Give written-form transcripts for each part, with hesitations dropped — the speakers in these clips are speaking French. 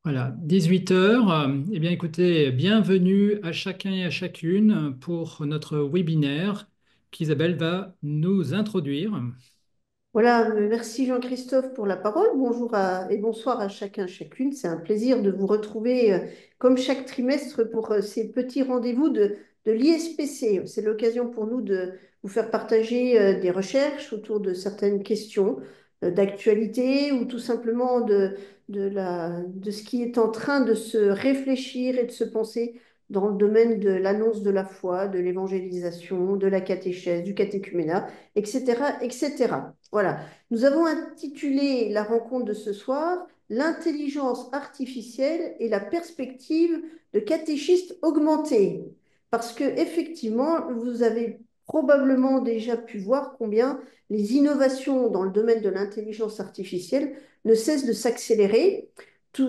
Voilà, 18 heures. Eh bien, écoutez, bienvenue à chacun et à chacune pour notre webinaire qu'Isabelle va nous introduire. Voilà, merci Jean-Christophe pour la parole. Bonjour et bonsoir à chacun, chacune. C'est un plaisir de vous retrouver comme chaque trimestre pour ces petits rendez-vous de l'ISPC. C'est l'occasion pour nous de vous faire partager des recherches autour de certaines questions d'actualité ou tout simplement de ce qui est en train de se réfléchir et de se penser dans le domaine de l'annonce de la foi, de l'évangélisation, de la catéchèse, du catéchuménat, etc., etc. Voilà. Nous avons intitulé la rencontre de ce soir L'intelligence artificielle et la perspective de catéchistes augmentés. Parce que, effectivement, vous avez probablement déjà pu voir combien les innovations dans le domaine de l'intelligence artificielle ne cessent de s'accélérer.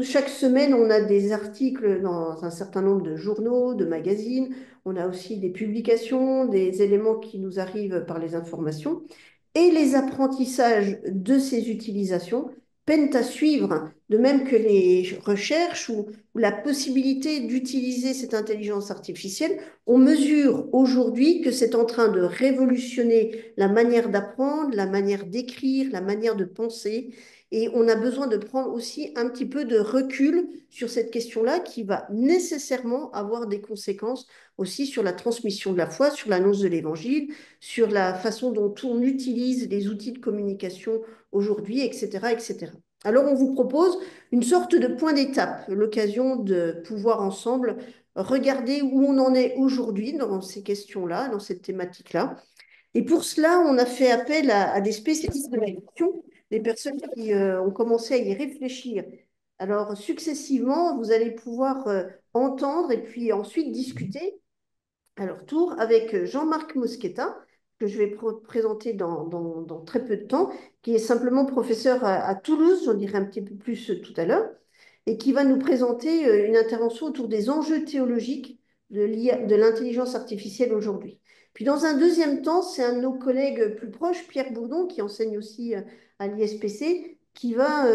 Chaque semaine, on a des articles dans un certain nombre de journaux, de magazines. On a aussi des publications, des éléments qui nous arrivent par les informations et les apprentissages de ces utilisations peinent à suivre, de même que les recherches ou la possibilité d'utiliser cette intelligence artificielle. On mesure aujourd'hui que c'est en train de révolutionner la manière d'apprendre, la manière d'écrire, la manière de penser. Et on a besoin de prendre aussi un petit peu de recul sur cette question-là qui va nécessairement avoir des conséquences aussi sur la transmission de la foi, sur l'annonce de l'évangile, sur la façon dont on utilise les outils de communication aujourd'hui, etc., etc. Alors, on vous propose une sorte de point d'étape, l'occasion de pouvoir ensemble regarder où on en est aujourd'hui dans ces questions-là, dans cette thématique-là. Et pour cela, on a fait appel à des spécialistes de la question, des personnes qui ont commencé à y réfléchir. Alors, successivement, vous allez pouvoir entendre et puis ensuite discuter à leur tour avec Jean-Marc Mosquetta, que je vais présenter dans très peu de temps, qui est simplement professeur à Toulouse, j'en dirai un petit peu plus tout à l'heure, et qui va nous présenter une intervention autour des enjeux théologiques de l'intelligence artificielle aujourd'hui. Puis dans un deuxième temps, c'est un de nos collègues plus proches, Pierre Bourdon, qui enseigne aussi à l'ISPC, qui va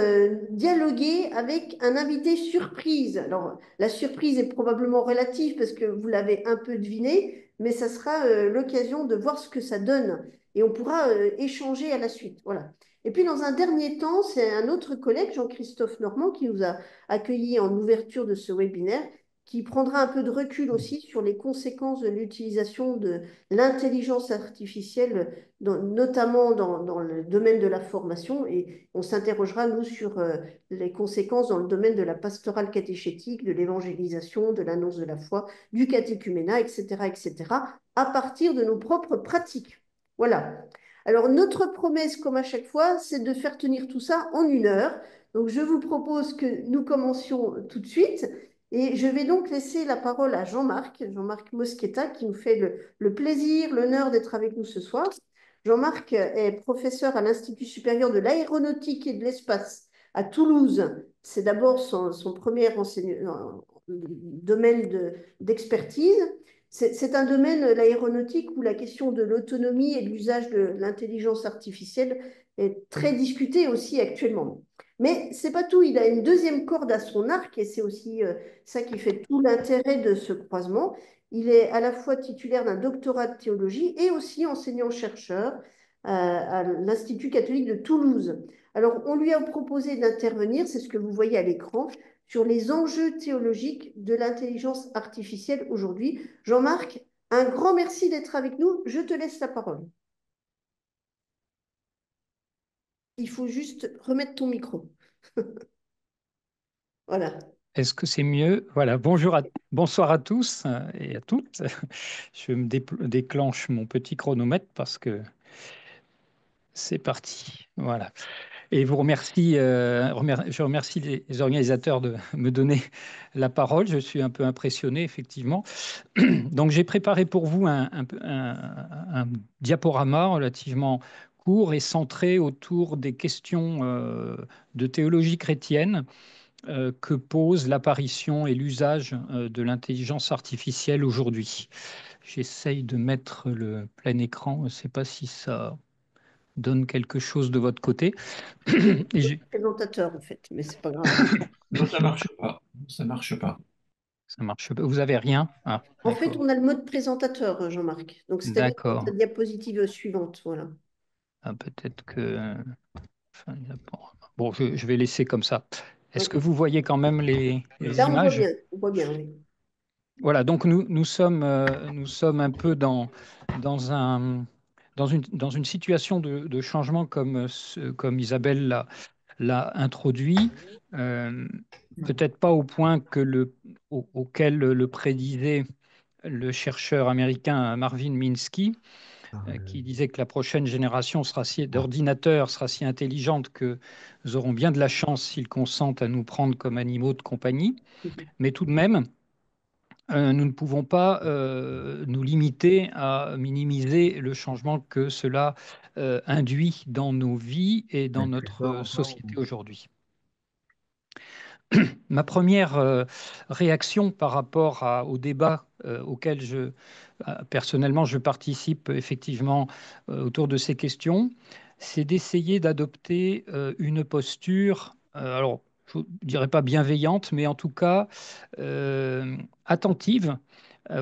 dialoguer avec un invité surprise. Alors, la surprise est probablement relative parce que vous l'avez un peu deviné, mais ça sera l'occasion de voir ce que ça donne et on pourra échanger à la suite. Voilà. Et puis, dans un dernier temps, c'est un autre collègue, Jean-Christophe Normand, qui nous a accueillis en ouverture de ce webinaire, qui prendra un peu de recul aussi sur les conséquences de l'utilisation de l'intelligence artificielle, notamment dans le domaine de la formation. Et on s'interrogera, nous, sur les conséquences dans le domaine de la pastorale catéchétique, de l'évangélisation, de l'annonce de la foi, du catéchuménat, etc., etc., à partir de nos propres pratiques. Voilà. Alors, notre promesse, comme à chaque fois, c'est de faire tenir tout ça en 1 heure. Donc, je vous propose que nous commencions tout de suite. Et je vais donc laisser la parole à Jean-Marc Mosquetta, qui nous fait le plaisir, l'honneur d'être avec nous ce soir. Jean-Marc est professeur à l'Institut supérieur de l'aéronautique et de l'espace à Toulouse. C'est d'abord son premier domaine d'expertise. C'est un domaine, l'aéronautique, où la question de l'autonomie et de l'usage de l'intelligence artificielle est très discutée aussi actuellement. Mais c'est pas tout, il a une deuxième corde à son arc et c'est aussi ça qui fait tout l'intérêt de ce croisement. Il est à la fois titulaire d'un doctorat de théologie et aussi enseignant-chercheur à l'Institut catholique de Toulouse. Alors, on lui a proposé d'intervenir, c'est ce que vous voyez à l'écran, sur les enjeux théologiques de l'intelligence artificielle aujourd'hui. Jean-Marc, un grand merci d'être avec nous. Je te laisse la parole. Il faut juste remettre ton micro. Voilà. Est-ce que c'est mieux? Voilà, bonsoir à tous et à toutes. Je me déclenche mon petit chronomètre parce que c'est parti. Voilà. Et je remercie les organisateurs de me donner la parole. Je suis un peu impressionné, effectivement. Donc, j'ai préparé pour vous un diaporama relativement court et centré autour des questions de théologie chrétienne que pose l'apparition et l'usage de l'intelligence artificielle aujourd'hui. J'essaye de mettre le plein écran, je ne sais pas si ça donne quelque chose de votre côté. C'est Et le présentateur, en fait, mais c'est pas grave. Non, ça marche pas. Ça marche pas. Ça marche pas. Vous avez rien? Ah, En fait, d'accord. on a le mode présentateur, Jean-Marc. Donc, c'est-à-dire sur D'accord. la diapositive suivante. Voilà. Ah, peut-être que. Enfin, bon, je vais laisser comme ça. Est-ce que OK. vous voyez quand même les Là, on voit images? bien. On voit bien, oui. Voilà, donc nous sommes un peu dans dans une situation de changement comme, comme Isabelle l'a introduit. Euh, Peut-être pas au point auquel le prédisait le chercheur américain Marvin Minsky, qui disait que la prochaine génération d'ordinateurs sera si intelligente que nous aurons bien de la chance s'ils consentent à nous prendre comme animaux de compagnie. Mais tout de même, nous ne pouvons pas nous limiter à minimiser le changement que cela induit dans nos vies et dans notre société aujourd'hui. Ma première réaction par rapport au débat auquel personnellement je participe effectivement autour de ces questions, c'est d'essayer d'adopter une posture, alors je ne dirais pas bienveillante, mais en tout cas attentive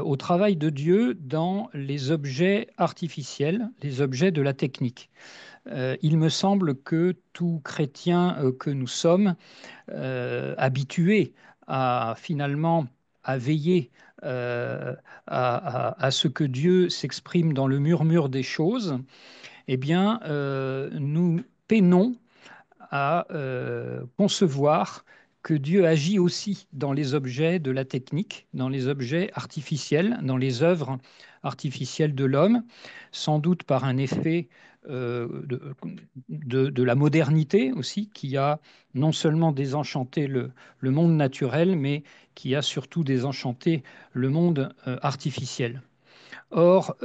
au travail de Dieu dans les objets artificiels, les objets de la technique. Il me semble que tout chrétien que nous sommes, habitués à finalement à veiller à ce que Dieu s'exprime dans le murmure des choses, eh bien, nous peinons à concevoir que Dieu agit aussi dans les objets de la technique, dans les objets artificiels, dans les œuvres artificielles de l'homme, sans doute par un effet de la modernité aussi, qui a non seulement désenchanté le monde naturel, mais qui a surtout désenchanté le monde artificiel. Or,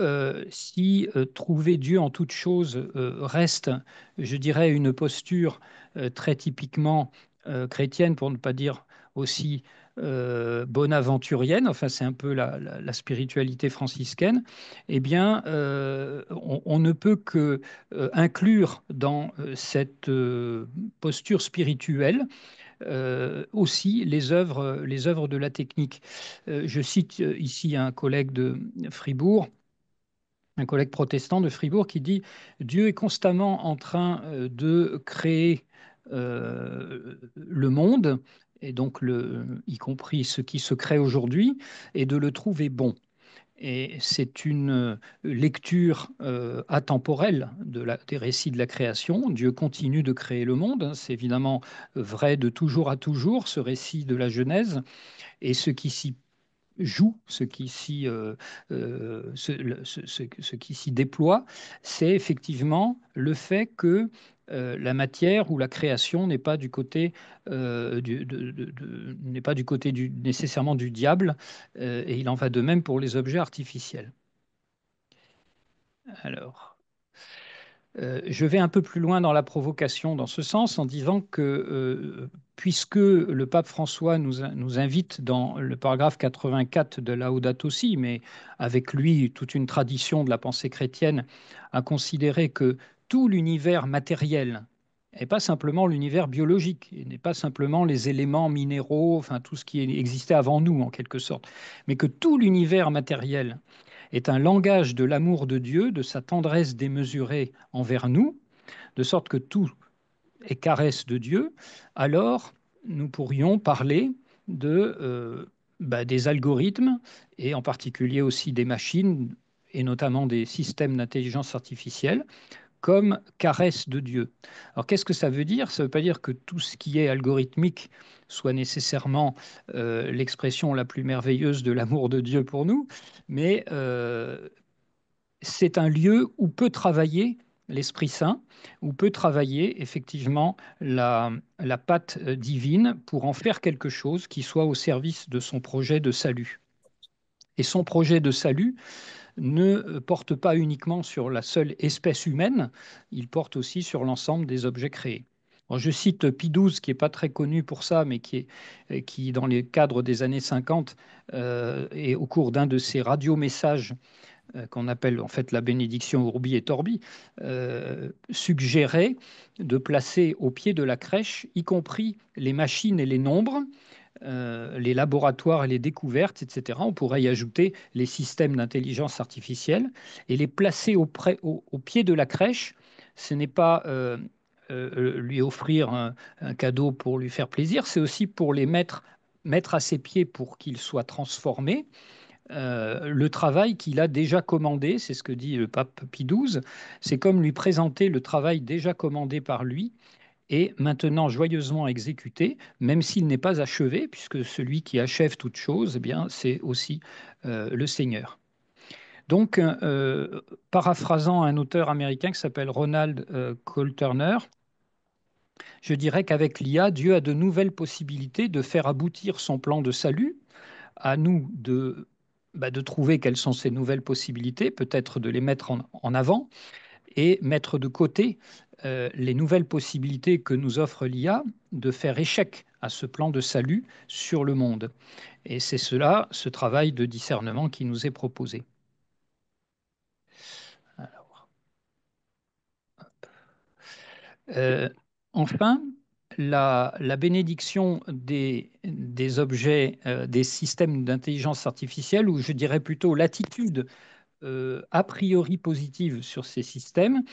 si trouver Dieu en toute chose reste, je dirais, une posture très typiquement chrétienne, pour ne pas dire aussi bonaventurienne, enfin c'est un peu la spiritualité franciscaine, eh bien, on ne peut que inclure dans cette posture spirituelle aussi les œuvres de la technique. Je cite ici un collègue de Fribourg, un collègue protestant de Fribourg qui dit Dieu est constamment en train de créer le monde, et donc y compris ce qui se crée aujourd'hui, et de le trouver bon. Et c'est une lecture atemporelle des récits de la création. Dieu continue de créer le monde. Hein. C'est évidemment vrai de toujours à toujours, ce récit de la Genèse. Et ce qui s'y joue, ce qui s'y déploie, c'est effectivement le fait que la matière ou la création n'est pas du côté, n'est pas du côté nécessairement du diable, et il en va de même pour les objets artificiels. Alors, je vais un peu plus loin dans la provocation dans ce sens en disant que puisque le pape François nous invite dans le paragraphe 84 de Laudato Si, mais avec lui toute une tradition de la pensée chrétienne, à considérer que tout l'univers matériel n'est pas simplement l'univers biologique, n'est pas simplement les éléments minéraux, enfin tout ce qui existait avant nous en quelque sorte, mais que tout l'univers matériel est un langage de l'amour de Dieu, de sa tendresse démesurée envers nous, de sorte que tout est caresse de Dieu, alors nous pourrions parler des algorithmes et en particulier aussi des machines et notamment des systèmes d'intelligence artificielle comme caresse de Dieu. Alors qu'est-ce que ça veut dire? Ça ne veut pas dire que tout ce qui est algorithmique soit nécessairement l'expression la plus merveilleuse de l'amour de Dieu pour nous, mais c'est un lieu où peut travailler l'Esprit Saint, où peut travailler effectivement la patte divine pour en faire quelque chose qui soit au service de son projet de salut. Et son projet de salut ne porte pas uniquement sur la seule espèce humaine, il porte aussi sur l'ensemble des objets créés. Alors, je cite Pie XII, qui n'est pas très connu pour ça, mais qui dans les cadres des années 50, et au cours d'un de ses radiomessages, qu'on appelle en fait la bénédiction Urbi et Torbi, suggérait de placer au pied de la crèche, y compris les machines et les nombres, les laboratoires et les découvertes, etc. On pourrait y ajouter les systèmes d'intelligence artificielle et les placer au pied de la crèche. Ce n'est pas lui offrir un cadeau pour lui faire plaisir, c'est aussi pour les mettre à ses pieds pour qu'ils soient transformés. Le travail qu'il a déjà commandé, c'est ce que dit le pape Pie XII, c'est comme lui présenter le travail déjà commandé par lui et maintenant joyeusement exécuté, même s'il n'est pas achevé, puisque celui qui achève toute chose, eh bien, c'est aussi le Seigneur. Donc, paraphrasant un auteur américain qui s'appelle Ronald Cole Turner, je dirais qu'avec l'IA, Dieu a de nouvelles possibilités de faire aboutir son plan de salut. À nous de trouver quelles sont ces nouvelles possibilités, peut-être de les mettre en avant et mettre de côté les nouvelles possibilités que nous offre l'IA de faire échec à ce plan de salut sur le monde. Et c'est cela, ce travail de discernement qui nous est proposé. Alors, euh, enfin, la bénédiction des objets, des systèmes d'intelligence artificielle, ou je dirais plutôt l'attitude a priori positive sur ces systèmes,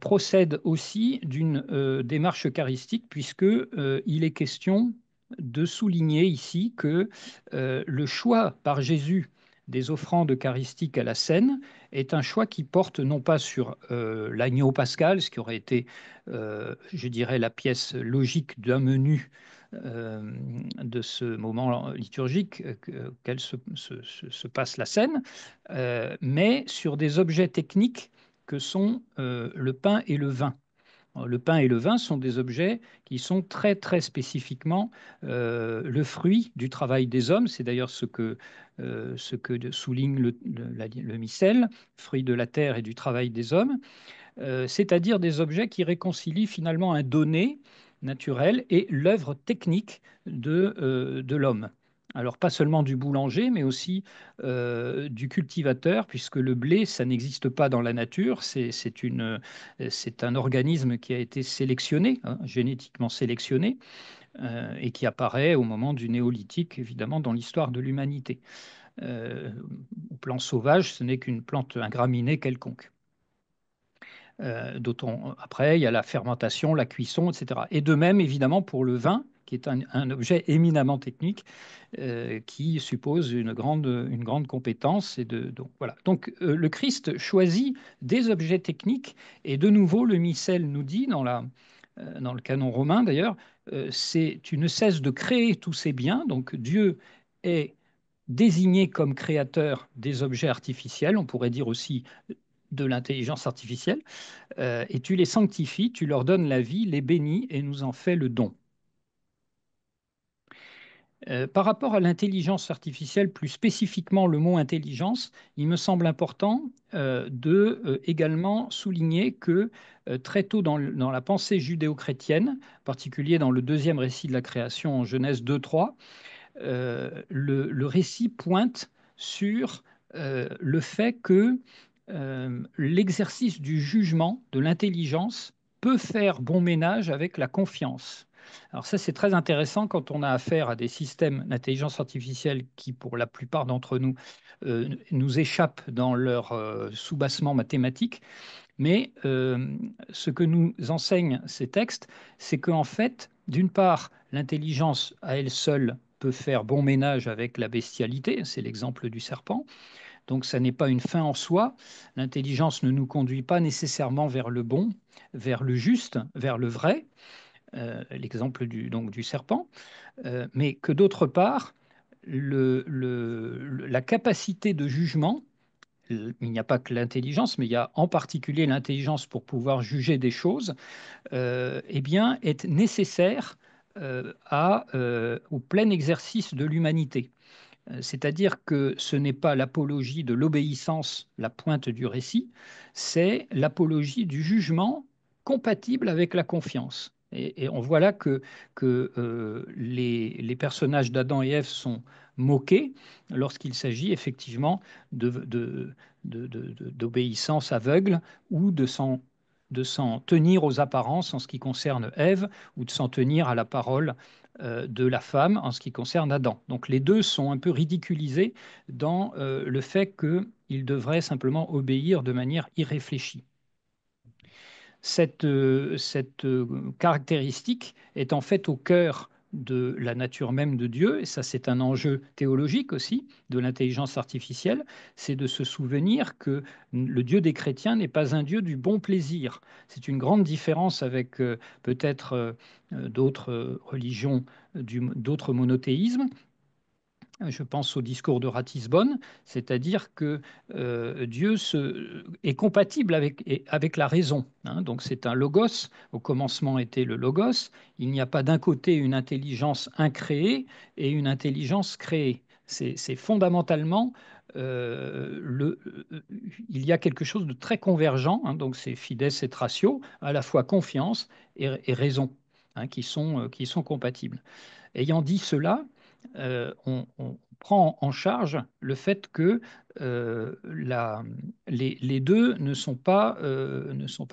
procède aussi d'une démarche eucharistique, puisque il est question de souligner ici que le choix par Jésus des offrandes eucharistiques à la scène est un choix qui porte non pas sur l'agneau pascal, ce qui aurait été, je dirais, la pièce logique d'un menu de ce moment liturgique auquel se passe la scène, mais sur des objets techniques que sont le pain et le vin. Le pain et le vin sont des objets qui sont très très spécifiquement le fruit du travail des hommes. C'est d'ailleurs ce que souligne le missel, fruit de la terre et du travail des hommes, c'est-à-dire des objets qui réconcilient finalement un donné naturel et l'œuvre technique de l'homme. Alors pas seulement du boulanger, mais aussi du cultivateur, puisque le blé, ça n'existe pas dans la nature, c'est un organisme qui a été sélectionné, hein, génétiquement sélectionné, et qui apparaît au moment du néolithique, évidemment, dans l'histoire de l'humanité. Au plan sauvage, ce n'est qu'une plante, un graminé quelconque. Après, il y a la fermentation, la cuisson, etc. Et de même, évidemment, pour le vin, qui est un objet éminemment technique, qui suppose une grande compétence. Donc, voilà. Donc, le Christ choisit des objets techniques, et de nouveau, le missel nous dit, dans le canon romain d'ailleurs, tu ne cesses de créer tous ces biens. Donc, Dieu est désigné comme créateur des objets artificiels, on pourrait dire aussi de l'intelligence artificielle, et tu les sanctifies, tu leur donnes la vie, les bénis et nous en fais le don. Par rapport à l'intelligence artificielle, plus spécifiquement le mot intelligence, il me semble important de également souligner que très tôt dans la pensée judéo-chrétienne, en particulier dans le deuxième récit de la création en Genèse 2-3, le récit pointe sur le fait que l'exercice du jugement, de l'intelligence, peut faire bon ménage avec la confiance. Alors ça, c'est très intéressant quand on a affaire à des systèmes d'intelligence artificielle qui, pour la plupart d'entre nous, nous échappent dans leur soubassement mathématique. Mais ce que nous enseignent ces textes, c'est qu'en fait, d'une part, l'intelligence à elle seule peut faire bon ménage avec la bestialité, c'est l'exemple du serpent. Donc ça n'est pas une fin en soi. L'intelligence ne nous conduit pas nécessairement vers le bon, vers le juste, vers le vrai, l'exemple du serpent, mais que d'autre part, la capacité de jugement, il n'y a pas que l'intelligence, mais il y a en particulier l'intelligence pour pouvoir juger des choses, eh bien, est nécessaire au plein exercice de l'humanité. C'est-à-dire que ce n'est pas l'apologie de l'obéissance, la pointe du récit, c'est l'apologie du jugement compatible avec la confiance. Et on voit là que les personnages d'Adam et Ève sont moquer lorsqu'il s'agit effectivement d'obéissance aveugle ou de s'en tenir aux apparences en ce qui concerne Ève ou de s'en tenir à la parole de la femme en ce qui concerne Adam. Donc les deux sont un peu ridiculisés dans le fait qu'ils devraient simplement obéir de manière irréfléchie. Cette caractéristique est en fait au cœur de la nature même de Dieu, et ça c'est un enjeu théologique aussi de l'intelligence artificielle, c'est de se souvenir que le Dieu des chrétiens n'est pas un Dieu du bon plaisir. C'est une grande différence avec peut-être d'autres religions, d'autres monothéismes. Je pense au discours de Ratisbonne, c'est-à-dire que Dieu est compatible avec la raison, hein. Donc c'est un logos, au commencement était le logos, il n'y a pas d'un côté une intelligence incréée et une intelligence créée. C'est fondamentalement, il y a quelque chose de très convergent, hein. Donc c'est fides et ratio, à la fois confiance et raison, hein, qui sont compatibles. Ayant dit cela, on prend en charge le fait que les deux ne sont pas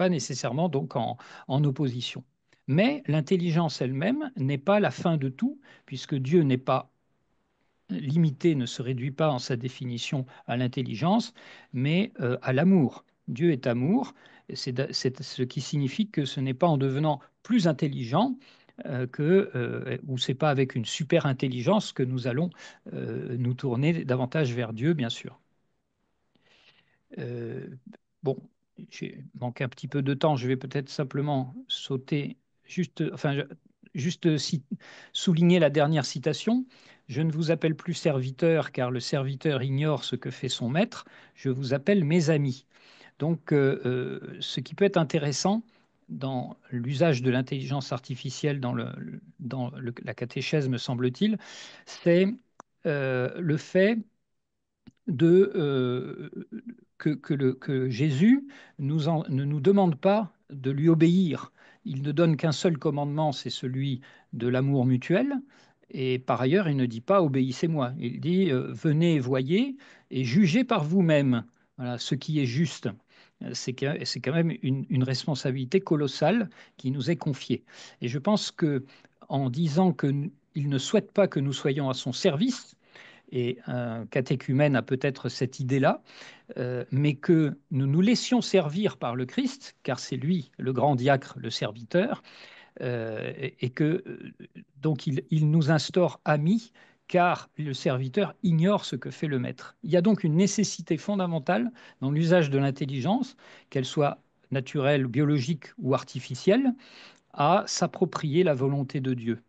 nécessairement donc en opposition. Mais l'intelligence elle-même n'est pas la fin de tout, puisque Dieu n'est pas limité, ne se réduit pas en sa définition à l'intelligence, mais à l'amour. Dieu est amour, c'est ce qui signifie que ce n'est pas en devenant plus intelligent ou c'est pas avec une super intelligence que nous allons nous tourner davantage vers Dieu, bien sûr. Euh, bon, j'ai manqué un petit peu de temps, je vais peut-être simplement sauter, juste souligner la dernière citation. Je ne vous appelle plus serviteur, car le serviteur ignore ce que fait son maître, je vous appelle mes amis. Donc, ce qui peut être intéressant dans l'usage de l'intelligence artificielle dans la catéchèse, me semble-t-il, c'est le fait que Jésus ne nous demande pas de lui obéir. Il ne donne qu'un seul commandement, c'est celui de l'amour mutuel. Et par ailleurs, il ne dit pas obéissez-moi. Il dit venez et voyez et jugez par vous-même. Voilà, ce qui est juste. C'est quand même une responsabilité colossale qui nous est confiée. Et je pense que en disant qu'il ne souhaite pas que nous soyons à son service, et un catéchumène a peut-être cette idée-là, mais que nous nous laissions servir par le Christ, car c'est lui le grand diacre, le serviteur, et que donc il nous instaure amis, car le serviteur ignore ce que fait le maître. Il y a donc une nécessité fondamentale dans l'usage de l'intelligence, qu'elle soit naturelle, biologique ou artificielle, à s'approprier la volonté de Dieu.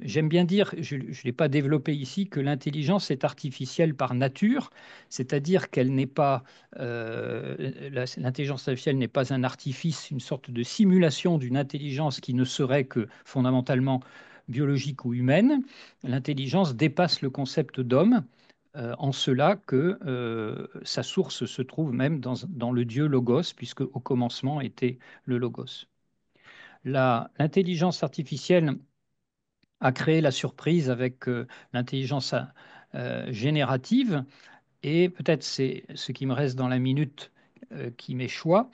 J'aime bien dire, je ne l'ai pas développé ici, que l'intelligence est artificielle par nature, c'est-à-dire qu'elle n'est pas, l'intelligence artificielle n'est pas un artifice, une sorte de simulation d'une intelligence qui ne serait que fondamentalement biologique ou humaine. L'intelligence dépasse le concept d'homme, en cela que sa source se trouve même dans le Dieu Logos, puisque au commencement était le Logos. L'intelligence artificielle a créé la surprise avec l'intelligence générative. Et peut-être c'est ce qui me reste dans la minute qui m'échoit,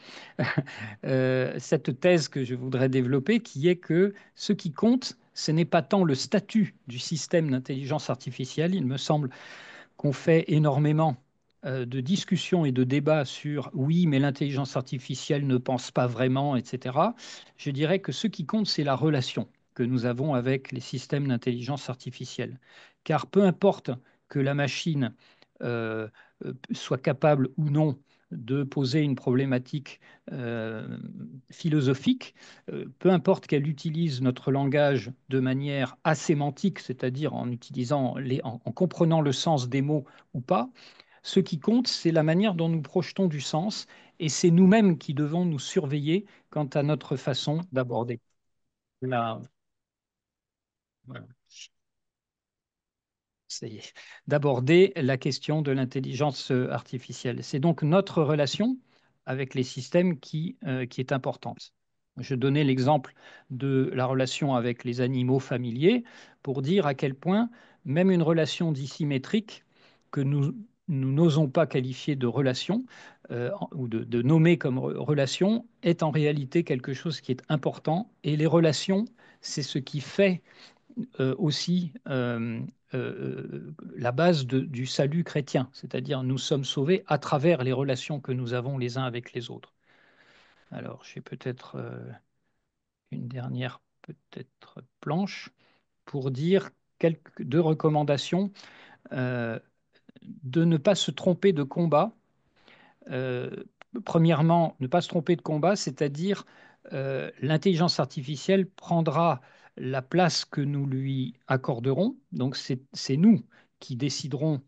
cette thèse que je voudrais développer, qui est que ce qui compte, ce n'est pas tant le statut du système d'intelligence artificielle. Il me semble qu'on fait énormément de discussions et de débats sur oui, mais l'intelligence artificielle ne pense pas vraiment, etc. Je dirais que ce qui compte, c'est la relation que nous avons avec les systèmes d'intelligence artificielle. Car peu importe que la machine soit capable ou non de poser une problématique philosophique, peu importe qu'elle utilise notre langage de manière asémantique, c'est-à-dire en en comprenant le sens des mots ou pas, ce qui compte, c'est la manière dont nous projetons du sens, et c'est nous-mêmes qui devons nous surveiller quant à notre façon d'aborder la, voilà, d'aborder la question de l'intelligence artificielle. C'est donc notre relation avec les systèmes qui est importante. Je donnais l'exemple de la relation avec les animaux familiers pour dire à quel point même une relation dissymétrique que nous n'osons pas qualifier de relation ou de nommer comme relation est en réalité quelque chose qui est important. Et les relations, c'est ce qui fait aussi la base du salut chrétien, c'est-à-dire nous sommes sauvés à travers les relations que nous avons les uns avec les autres. Alors, j'ai peut-être une dernière peut-être planche pour dire deux recommandations. Euh, de ne pas se tromper de combat. Euh, Premièrement, ne pas se tromper de combat, c'est-à-dire l'intelligence artificielle prendra la place que nous lui accorderons. Donc c'est nous qui déciderons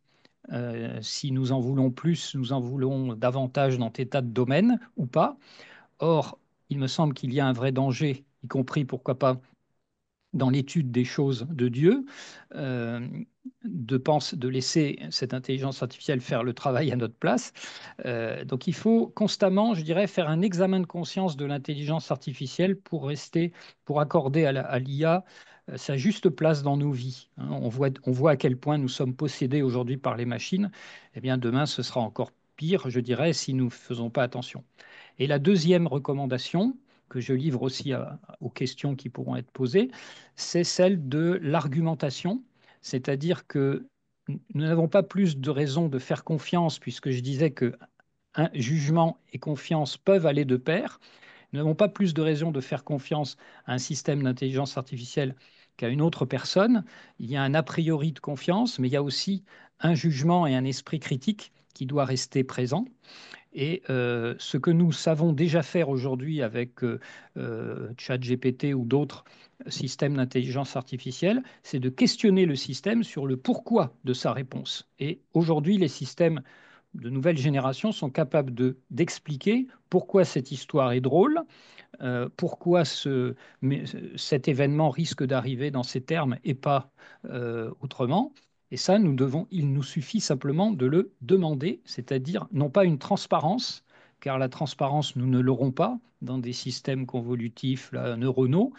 si nous en voulons plus, nous en voulons davantage dans tes tas de domaines ou pas. Or, il me semble qu'il y a un vrai danger, y compris, pourquoi pas, dans l'étude des choses de Dieu, euh, de laisser cette intelligence artificielle faire le travail à notre place. Donc il faut constamment, je dirais, faire un examen de conscience de l'intelligence artificielle pour accorder à l'IA sa juste place dans nos vies. Hein. On voit à quel point nous sommes possédés aujourd'hui par les machines. Eh bien, demain, ce sera encore pire, je dirais, si nous ne faisons pas attention. Et la deuxième recommandation, que je livre aussi aux questions qui pourront être posées, c'est celle de l'argumentation, c'est-à-dire que nous n'avons pas plus de raison de faire confiance, puisque je disais que un jugement et confiance peuvent aller de pair. Nous n'avons pas plus de raison de faire confiance à un système d'intelligence artificielle qu'à une autre personne. Il y a un a priori de confiance, mais il y a aussi un jugement et un esprit critique qui doit rester présent. Et ce que nous savons déjà faire aujourd'hui avec ChatGPT ou d'autres systèmes d'intelligence artificielle, c'est de questionner le système sur le pourquoi de sa réponse. Et aujourd'hui, les systèmes de nouvelle génération sont capables d'expliquer pourquoi cette histoire est drôle, pourquoi cet événement risque d'arriver dans ces termes et pas autrement. Et ça, il nous suffit simplement de le demander, c'est-à-dire non pas une transparence, car la transparence, nous ne l'aurons pas dans des systèmes convolutifs là, neuronaux,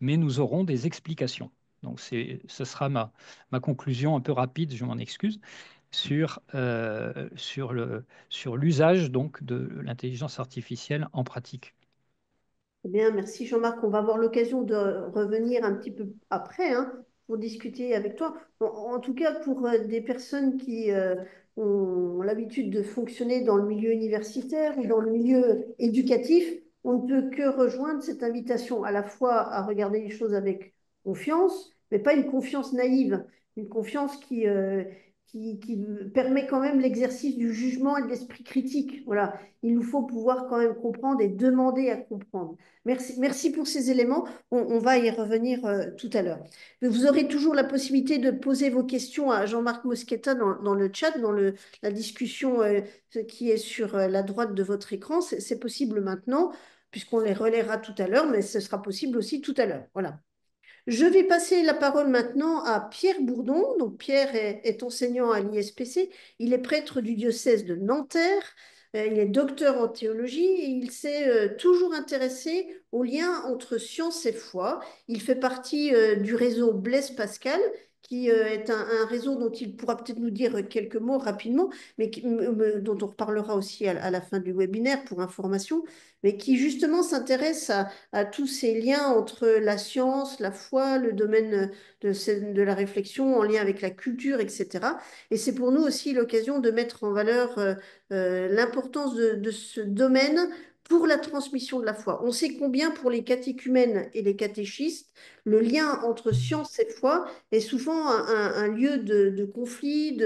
mais nous aurons des explications. Donc, ce sera ma conclusion un peu rapide, je m'en excuse, sur l'usage donc de l'intelligence artificielle en pratique. Eh bien, merci Jean-Marc. On va avoir l'occasion de revenir un petit peu après, hein, pour discuter avec toi. En tout cas, pour des personnes qui ont l'habitude de fonctionner dans le milieu universitaire ou dans le milieu éducatif, on ne peut que rejoindre cette invitation à la fois à regarder les choses avec confiance, mais pas une confiance naïve, une confiance qui permet quand même l'exercice du jugement et de l'esprit critique. Voilà, il nous faut pouvoir quand même comprendre et demander à comprendre. Merci pour ces éléments. On va y revenir tout à l'heure. Vous aurez toujours la possibilité de poser vos questions à Jean-Marc Mosqueta dans le chat, la discussion qui est sur la droite de votre écran. C'est possible maintenant, puisqu'on les relaiera tout à l'heure, mais ce sera possible aussi tout à l'heure. Voilà. Je vais passer la parole maintenant à Pierre Bourdon. Donc Pierre est enseignant à l'ISPC. Il est prêtre du diocèse de Nanterre. Il est docteur en théologie et il s'est toujours intéressé au lien entre science et foi. Il fait partie du réseau Blaise Pascal, qui est un réseau dont il pourra peut-être nous dire quelques mots rapidement, mais dont on reparlera aussi à la fin du webinaire pour information, mais qui justement s'intéresse à tous ces liens entre la science, la foi, le domaine de la réflexion en lien avec la culture, etc. Et c'est pour nous aussi l'occasion de mettre en valeur l'importance de ce domaine pour la transmission de la foi. On sait combien pour les catéchumènes et les catéchistes, le lien entre science et foi est souvent un lieu de conflit,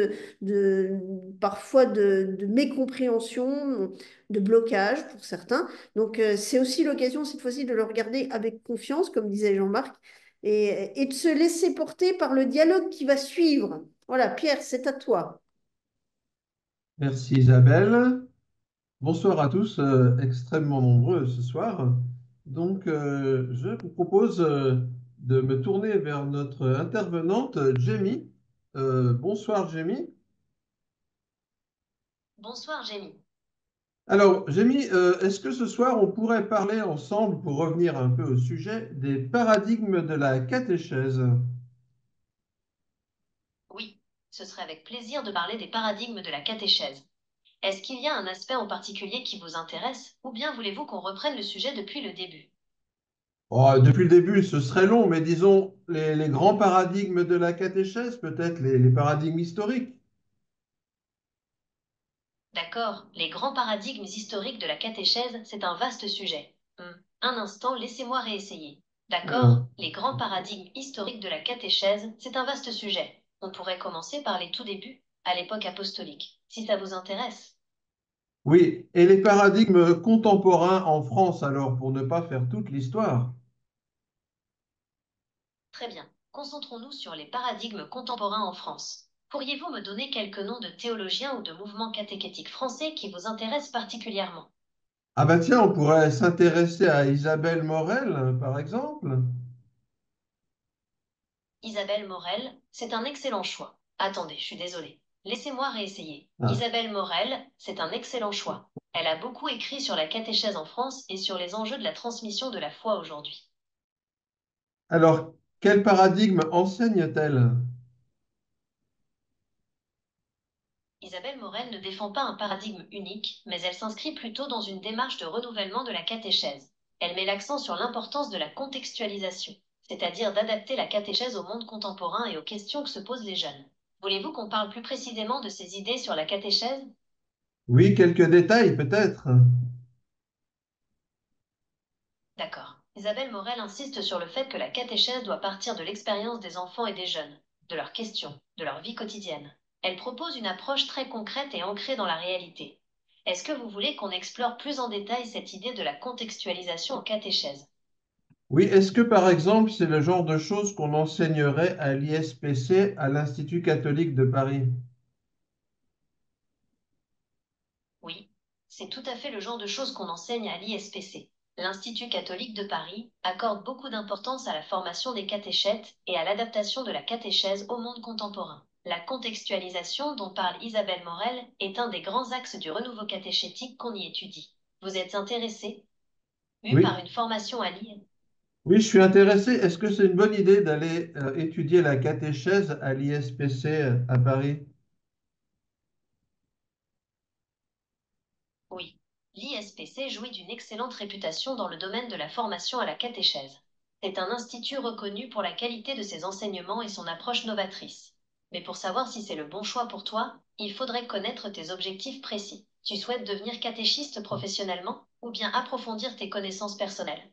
de, parfois de mécompréhension, de blocage pour certains. Donc, c'est aussi l'occasion cette fois-ci de le regarder avec confiance, comme disait Jean-Marc, et de se laisser porter par le dialogue qui va suivre. Voilà, Pierre, c'est à toi. Merci Isabelle. Bonsoir à tous, extrêmement nombreux ce soir. Donc, je vous propose de me tourner vers notre intervenante, Jamie. Bonsoir, Jamie. Bonsoir, Jamie. Alors, Jamie, est-ce que ce soir, on pourrait parler ensemble, pour revenir un peu au sujet, des paradigmes de la catéchèse? ce serait avec plaisir de parler des paradigmes de la catéchèse. Est-ce qu'il y a un aspect en particulier qui vous intéresse, ou bien voulez-vous qu'on reprenne le sujet depuis le début? Oh, depuis le début, ce serait long, mais disons les grands paradigmes de la catéchèse, peut-être les paradigmes historiques. D'accord, les grands paradigmes historiques de la catéchèse, c'est un vaste sujet. Un instant, laissez-moi réessayer. Euh, D'accord, les grands paradigmes historiques de la catéchèse, c'est un vaste sujet. On pourrait commencer par les tout débuts, à l'époque apostolique, si ça vous intéresse. oui, et les paradigmes contemporains en France, alors, pour ne pas faire toute l'histoire. Très bien, concentrons-nous sur les paradigmes contemporains en France. Pourriez-vous me donner quelques noms de théologiens ou de mouvements catéchétiques français qui vous intéressent particulièrement? Ah bah tiens, on pourrait s'intéresser à Isabelle Morel, par exemple. Isabelle Morel, c'est un excellent choix. Attendez, je suis désolée. Laissez-moi réessayer. Ah. Isabelle Morel, c'est un excellent choix. Elle a beaucoup écrit sur la catéchèse en France et sur les enjeux de la transmission de la foi aujourd'hui. Alors, quel paradigme enseigne-t-elle? Isabelle Morel ne défend pas un paradigme unique, mais elle s'inscrit plutôt dans une démarche de renouvellement de la catéchèse. Elle met l'accent sur l'importance de la contextualisation, c'est-à-dire d'adapter la catéchèse au monde contemporain et aux questions que se posent les jeunes. Voulez-vous qu'on parle plus précisément de ses idées sur la catéchèse? Oui, quelques détails peut-être. D'accord. Isabelle Morel insiste sur le fait que la catéchèse doit partir de l'expérience des enfants et des jeunes, de leurs questions, de leur vie quotidienne. Elle propose une approche très concrète et ancrée dans la réalité. Est-ce que vous voulez qu'on explore plus en détail cette idée de la contextualisation en catéchèse? Oui, est-ce que par exemple, c'est le genre de choses qu'on enseignerait à l'ISPC, à l'Institut catholique de Paris? Oui, c'est tout à fait le genre de choses qu'on enseigne à l'ISPC. L'Institut catholique de Paris accorde beaucoup d'importance à la formation des catéchètes et à l'adaptation de la catéchèse au monde contemporain. La contextualisation dont parle Isabelle Morel est un des grands axes du renouveau catéchétique qu'on y étudie. Vous êtes intéressé, vu par Oui, une formation à l'IE? oui, je suis intéressé. Est-ce que c'est une bonne idée d'aller étudier la catéchèse à l'ISPC à Paris? Oui, l'ISPC jouit d'une excellente réputation dans le domaine de la formation à la catéchèse. C'est un institut reconnu pour la qualité de ses enseignements et son approche novatrice. Mais pour savoir si c'est le bon choix pour toi, il faudrait connaître tes objectifs précis. Tu souhaites devenir catéchiste professionnellement ou bien approfondir tes connaissances personnelles?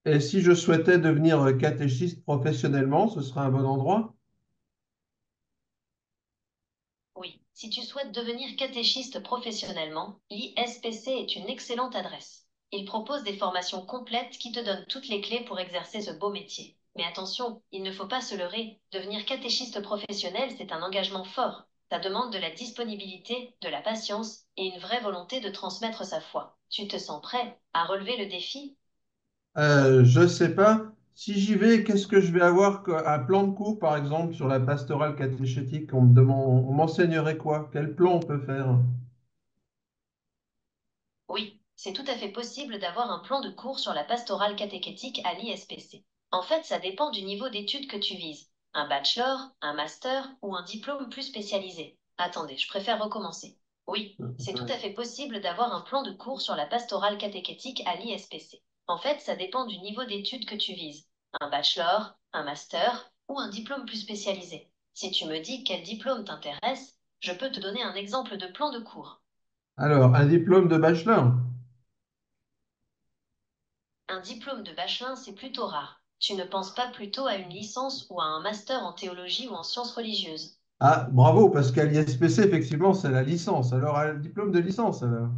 Et si je souhaitais devenir catéchiste professionnellement, ce serait un bon endroit? Oui, si tu souhaites devenir catéchiste professionnellement, l'ISPC est une excellente adresse. Il propose des formations complètes qui te donnent toutes les clés pour exercer ce beau métier. Mais attention, il ne faut pas se leurrer. Devenir catéchiste professionnel, c'est un engagement fort. Ça demande de la disponibilité, de la patience et une vraie volonté de transmettre sa foi. Tu te sens prêt à relever le défi? Je sais pas. Si j'y vais, qu'est-ce que je vais avoir un plan de cours, par exemple, sur la pastorale catéchétique? On m'enseignerait quoi? Quel plan on peut faire? Oui, c'est tout à fait possible d'avoir un plan de cours sur la pastorale catéchétique à l'ISPC. En fait, ça dépend du niveau d'études que tu vises. Un bachelor, un master ou un diplôme plus spécialisé. Attendez, je préfère recommencer. Oui, c'est tout à fait possible d'avoir un plan de cours sur la pastorale catéchétique à l'ISPC. En fait, ça dépend du niveau d'études que tu vises. Un bachelor, un master ou un diplôme plus spécialisé. Si tu me dis quel diplôme t'intéresse, je peux te donner un exemple de plan de cours. Alors, un diplôme de bachelor. Un diplôme de bachelor, c'est plutôt rare. Tu ne penses pas plutôt à une licence ou à un master en théologie ou en sciences religieuses? Ah, bravo, parce qu'à l'ISPC, effectivement, c'est la licence. Alors, un diplôme de licence, alors.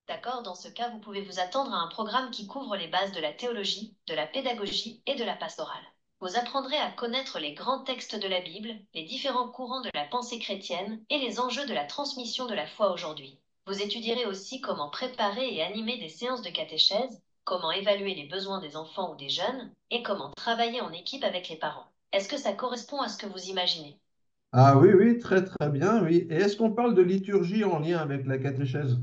D'accord, dans ce cas, vous pouvez vous attendre à un programme qui couvre les bases de la théologie, de la pédagogie et de la pastorale. Vous apprendrez à connaître les grands textes de la Bible, les différents courants de la pensée chrétienne et les enjeux de la transmission de la foi aujourd'hui. Vous étudierez aussi comment préparer et animer des séances de catéchèse, comment évaluer les besoins des enfants ou des jeunes, et comment travailler en équipe avec les parents. Est-ce que ça correspond à ce que vous imaginez? Ah oui, oui, très, très bien, oui. Et est-ce qu'on parle de liturgie en lien avec la catéchèse?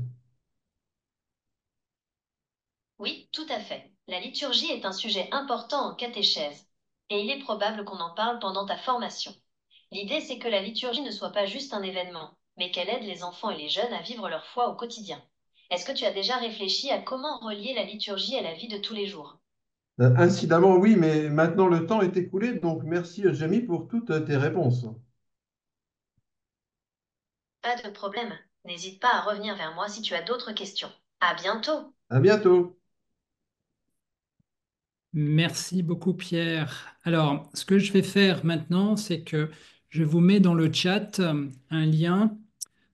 Oui, tout à fait. La liturgie est un sujet important en catéchèse. et il est probable qu'on en parle pendant ta formation. L'idée, c'est que la liturgie ne soit pas juste un événement, mais qu'elle aide les enfants et les jeunes à vivre leur foi au quotidien. Est-ce que tu as déjà réfléchi à comment relier la liturgie à la vie de tous les jours? Incidemment, oui, mais maintenant le temps est écoulé, donc merci Jamie pour toutes tes réponses. Pas de problème. N'hésite pas à revenir vers moi si tu as d'autres questions. À bientôt! À bientôt. Merci beaucoup, Pierre. Alors, ce que je vais faire maintenant, c'est que je vous mets dans le chat un lien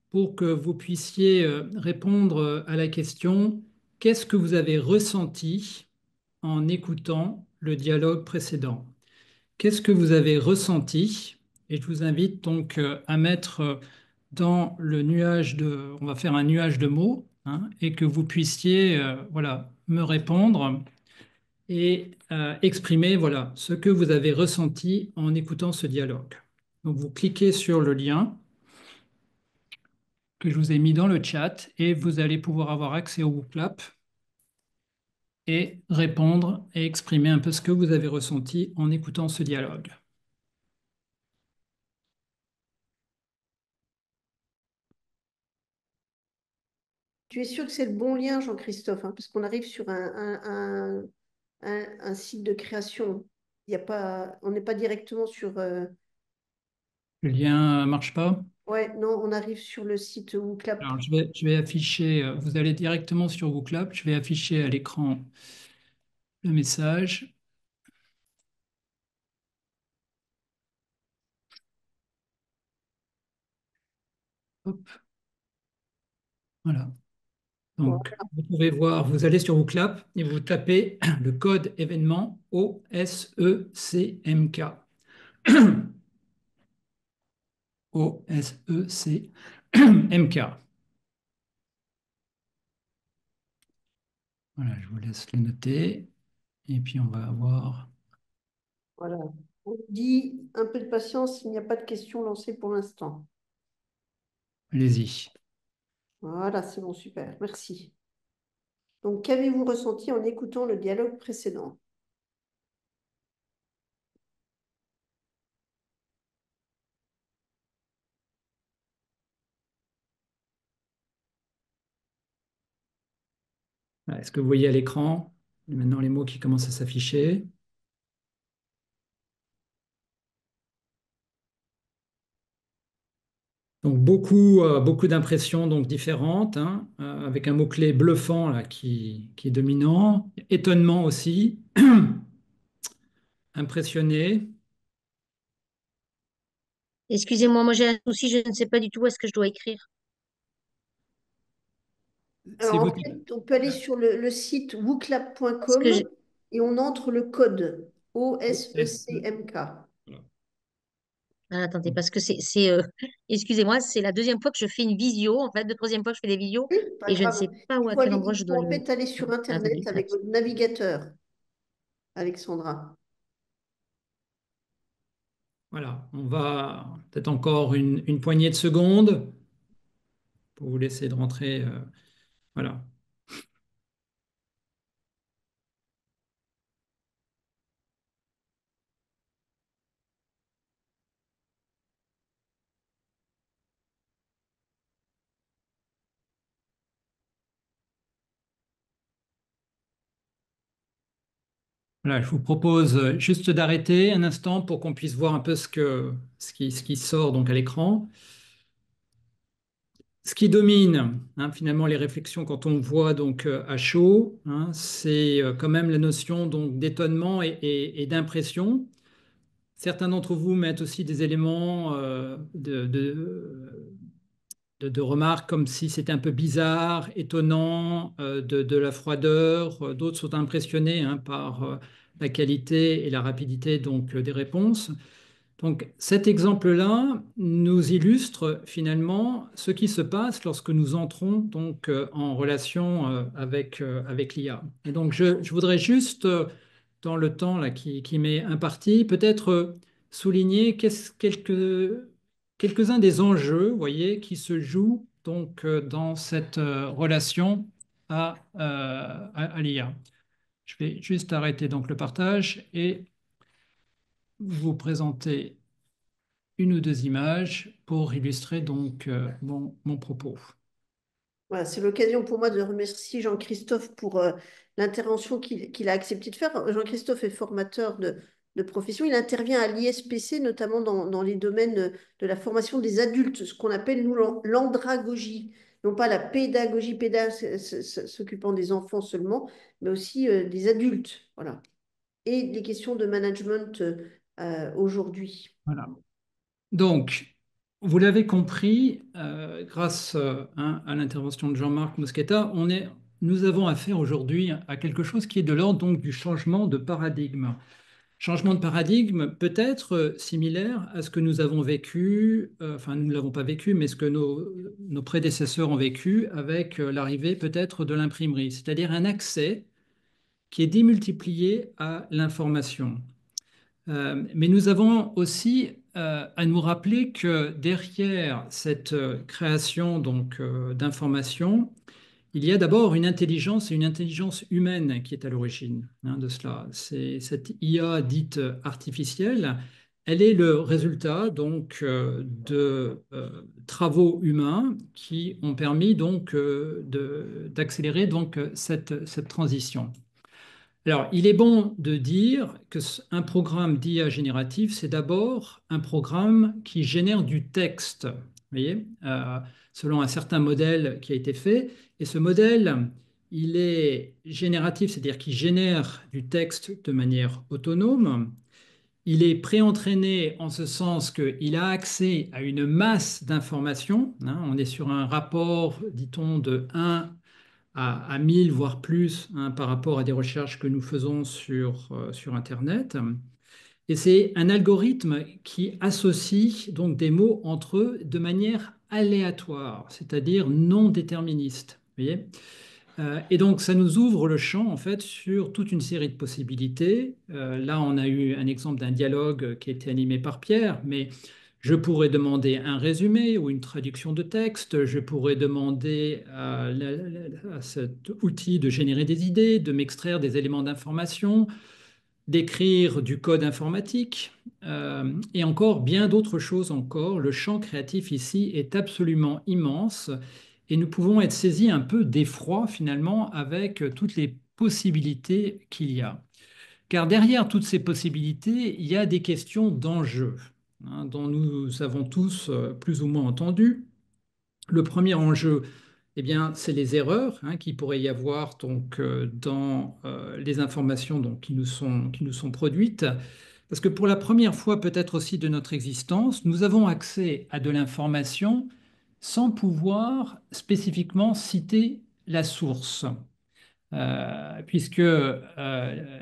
pour que vous puissiez répondre à la question, qu'est-ce que vous avez ressenti en écoutant le dialogue précédent? Qu'est-ce que vous avez ressenti? Et je vous invite donc à mettre dans le nuage on va faire un nuage de mots, hein, et que vous puissiez voilà, me répondre et exprimer voilà, ce que vous avez ressenti en écoutant ce dialogue. Donc vous cliquez sur le lien que je vous ai mis dans le chat et vous allez pouvoir avoir accès au WooClap et répondre et exprimer un peu ce que vous avez ressenti en écoutant ce dialogue. Tu es sûr que c'est le bon lien, Jean-Christophe, hein, parce qu'on arrive sur un site de création. Il y a pas, on n'est pas directement sur. Le lien ne marche pas? Ouais, non, on arrive sur le site WooClap. Alors je vais afficher, vous allez directement sur WooClap, je vais afficher à l'écran le message. Hop, voilà. Donc, Voilà. vous pouvez voir, vous allez sur WooClap et vous tapez le code événement OSECMK. OSECMK. Voilà, je vous laisse le noter. Et puis, on va avoir. Voilà. On dit un peu de patience, il n'y a pas de questions lancées pour l'instant. Allez-y. Voilà, c'est bon, super. Merci. Donc, qu'avez-vous ressenti en écoutant le dialogue précédent? Voilà, est-ce que vous voyez à l'écran maintenant les mots qui commencent à s'afficher? Donc beaucoup d'impressions donc différentes, hein, avec un mot-clé bluffant là, qui est dominant. Étonnement aussi, impressionné. Excusez-moi, moi j'ai un souci, je ne sais pas du tout où est-ce que je dois écrire. C'est Alors, vous. en fait, on peut aller sur le site Parce que wooclap.com et on entre le code OSECMK. Ah, attendez, parce que excusez-moi, c'est la deuxième fois que je fais une visio, en fait, la troisième fois que je fais des visios, Oui, pas et je ne grave. sais pas où, à quel endroit Il je faut dois en le. fait aller sur Ah, attendez, Internet avec votre navigateur, Alexandra. Voilà, on va peut-être encore une poignée de secondes pour vous laisser de rentrer. Voilà. Voilà, je vous propose juste d'arrêter un instant pour qu'on puisse voir un peu ce qui sort donc à l'écran. Ce qui domine, hein, finalement, les réflexions quand on voit donc à chaud, hein, c'est quand même la notion donc d'étonnement et d'impression. Certains d'entre vous mettent aussi des éléments de remarques comme si c'était un peu bizarre, étonnant, de la froideur. D'autres sont impressionnés hein, par la qualité et la rapidité donc des réponses. Donc cet exemple-là nous illustre finalement ce qui se passe lorsque nous entrons donc en relation avec l'IA. Et donc je voudrais juste, dans le temps là, qui m'est imparti, peut-être souligner quelques-uns des enjeux, vous voyez, qui se jouent donc dans cette relation à l'IA. Je vais juste arrêter donc le partage et vous présenter une ou deux images pour illustrer donc mon propos. Voilà, c'est l'occasion pour moi de remercier Jean-Christophe pour l'intervention qu'il a accepté de faire. Jean-Christophe est formateur de profession. Il intervient à l'ISPC, notamment dans les domaines de la formation des adultes, ce qu'on appelle, nous, l'andragogie. Non pas la pédagogie, s'occupant des enfants seulement, mais aussi des adultes. Voilà. Et des questions de management aujourd'hui. Voilà. Donc, vous l'avez compris, grâce à l'intervention de Jean-Marc Mosqueta, nous avons affaire aujourd'hui à quelque chose qui est de l'ordre donc du changement de paradigme. Changement de paradigme peut être similaire à ce que nous avons vécu, enfin nous ne l'avons pas vécu, mais ce que nos prédécesseurs ont vécu avec l'arrivée peut-être de l'imprimerie, c'est-à-dire un accès qui est démultiplié à l'information. Mais nous avons aussi à nous rappeler que derrière cette création donc d'informations, il y a d'abord une intelligence et une intelligence humaine qui est à l'origine de cela. C'est cette IA dite artificielle. Elle est le résultat donc de travaux humains qui ont permis donc d'accélérer donc cette transition. Alors, il est bon de dire qu'un programme d'IA générative, c'est d'abord un programme qui génère du texte, vous voyez, selon un certain modèle qui a été fait. Et ce modèle, il est génératif, c'est-à-dire qu'il génère du texte de manière autonome. Il est préentraîné en ce sens qu'il a accès à une masse d'informations, hein. On est sur un rapport, dit-on, de 1 à 1000, voire plus, hein, par rapport à des recherches que nous faisons sur Internet. Et c'est un algorithme qui associe donc des mots entre eux de manière aléatoire, c'est-à-dire non déterministe. Vous voyez. Et donc, ça nous ouvre le champ, en fait, sur toute une série de possibilités. Là, on a eu un exemple d'un dialogue qui a été animé par Pierre, mais je pourrais demander un résumé ou une traduction de texte. Je pourrais demander à cet outil de générer des idées, de m'extraire des éléments d'information, d'écrire du code informatique et encore bien d'autres choses encore. Le champ créatif ici est absolument immense et nous pouvons être saisis un peu d'effroi finalement avec toutes les possibilités qu'il y a. Car derrière toutes ces possibilités, il y a des questions d'enjeu, hein, dont nous avons tous plus ou moins entendu. Le premier enjeu, eh bien, c'est les erreurs hein, qu'il pourrait y avoir donc, dans les informations donc, qui nous sont produites. Parce que pour la première fois, peut-être aussi de notre existence, nous avons accès à de l'information sans pouvoir spécifiquement citer la source. Puisque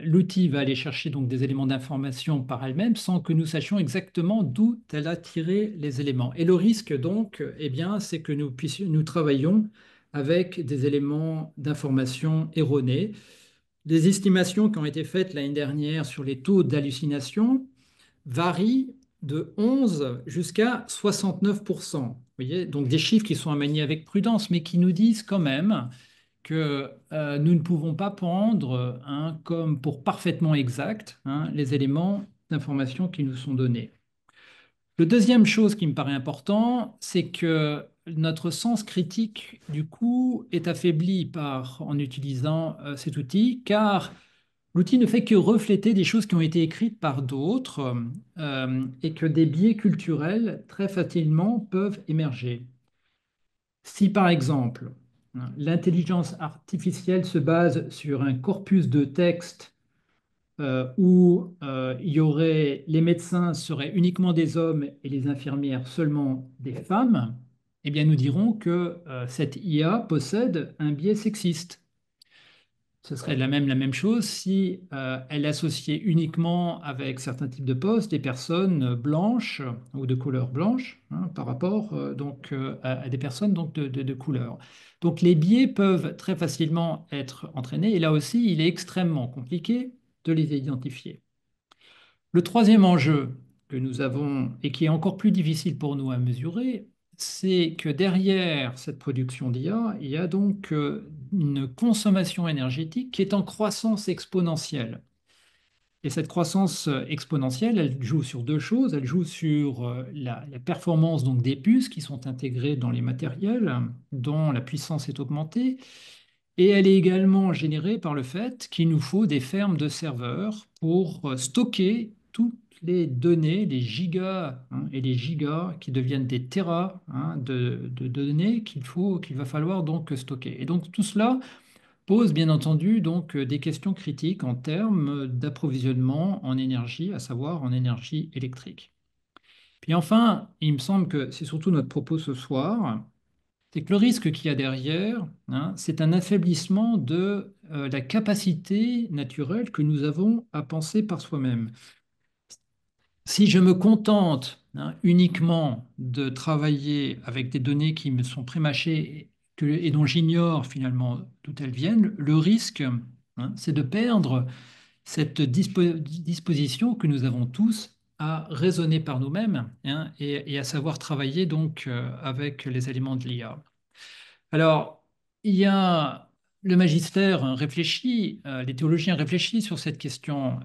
l'outil va aller chercher donc des éléments d'information par elle-même sans que nous sachions exactement d'où elle a tiré les éléments. Et le risque donc, eh bien, c'est que nous travaillions avec des éléments d'information erronés. Les estimations qui ont été faites l'année dernière sur les taux d'hallucination varient de 11 jusqu'à 69%. Vous voyez, donc des chiffres qui sont à manier avec prudence, mais qui nous disent quand même que nous ne pouvons pas prendre hein, comme pour parfaitement exact hein, les éléments d'information qui nous sont donnés. Le deuxième chose qui me paraît important, c'est que notre sens critique, du coup, est affaibli en utilisant cet outil, car l'outil ne fait que refléter des choses qui ont été écrites par d'autres et que des biais culturels très facilement peuvent émerger. Si par exemple, hein, l'intelligence artificielle se base sur un corpus de texte où il y aurait les médecins seraient uniquement des hommes et les infirmières seulement des femmes, eh bien nous dirons que cette IA possède un biais sexiste. Ce serait la même chose si elle associait uniquement avec certains types de postes des personnes blanches ou de couleur blanche hein, par rapport donc, à des personnes donc, de couleur. Donc les biais peuvent très facilement être entraînés et là aussi, il est extrêmement compliqué de les identifier. Le troisième enjeu que nous avons et qui est encore plus difficile pour nous à mesurer, c'est que derrière cette production d'IA, il y a donc une consommation énergétique qui est en croissance exponentielle. Et cette croissance exponentielle, elle joue sur deux choses. Elle joue sur la performance donc, des puces qui sont intégrées dans les matériels, dont la puissance est augmentée. Et elle est également générée par le fait qu'il nous faut des fermes de serveurs pour stocker toutes les données, les gigas et les gigas qui deviennent des terras de données qu'il va falloir donc stocker. Et donc tout cela pose bien entendu donc des questions critiques en termes d'approvisionnement en énergie, à savoir en énergie électrique. Puis enfin, il me semble que c'est surtout notre propos ce soir, c'est que le risque qu'il y a derrière, c'est un affaiblissement de la capacité naturelle que nous avons à penser par soi-même. Si je me contente uniquement de travailler avec des données qui me sont prémâchées et dont j'ignore finalement d'où elles viennent, le risque, c'est de perdre cette disposition que nous avons tous à raisonner par nous-mêmes et à savoir travailler donc avec les éléments de l'IA. Alors, il y a le magistère réfléchit, les théologiens réfléchissent sur cette question.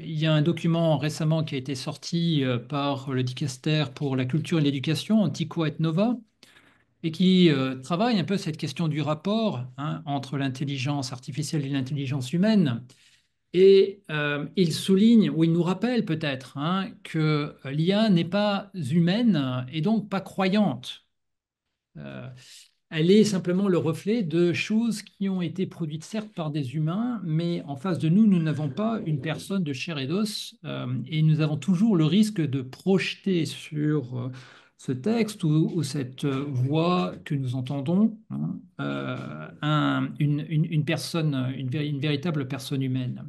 Il y a un document récemment qui a été sorti par le Dicaster pour la culture et l'éducation, Antiqua et Nova, et qui travaille un peu cette question du rapport entre l'intelligence artificielle et l'intelligence humaine. Et il souligne, ou il nous rappelle peut-être, que l'IA n'est pas humaine et donc pas croyante. Elle est simplement le reflet de choses qui ont été produites certes par des humains, mais en face de nous, nous n'avons pas une personne de chair et d'os, et nous avons toujours le risque de projeter sur ce texte ou cette voix que nous entendons une personne, une véritable personne humaine.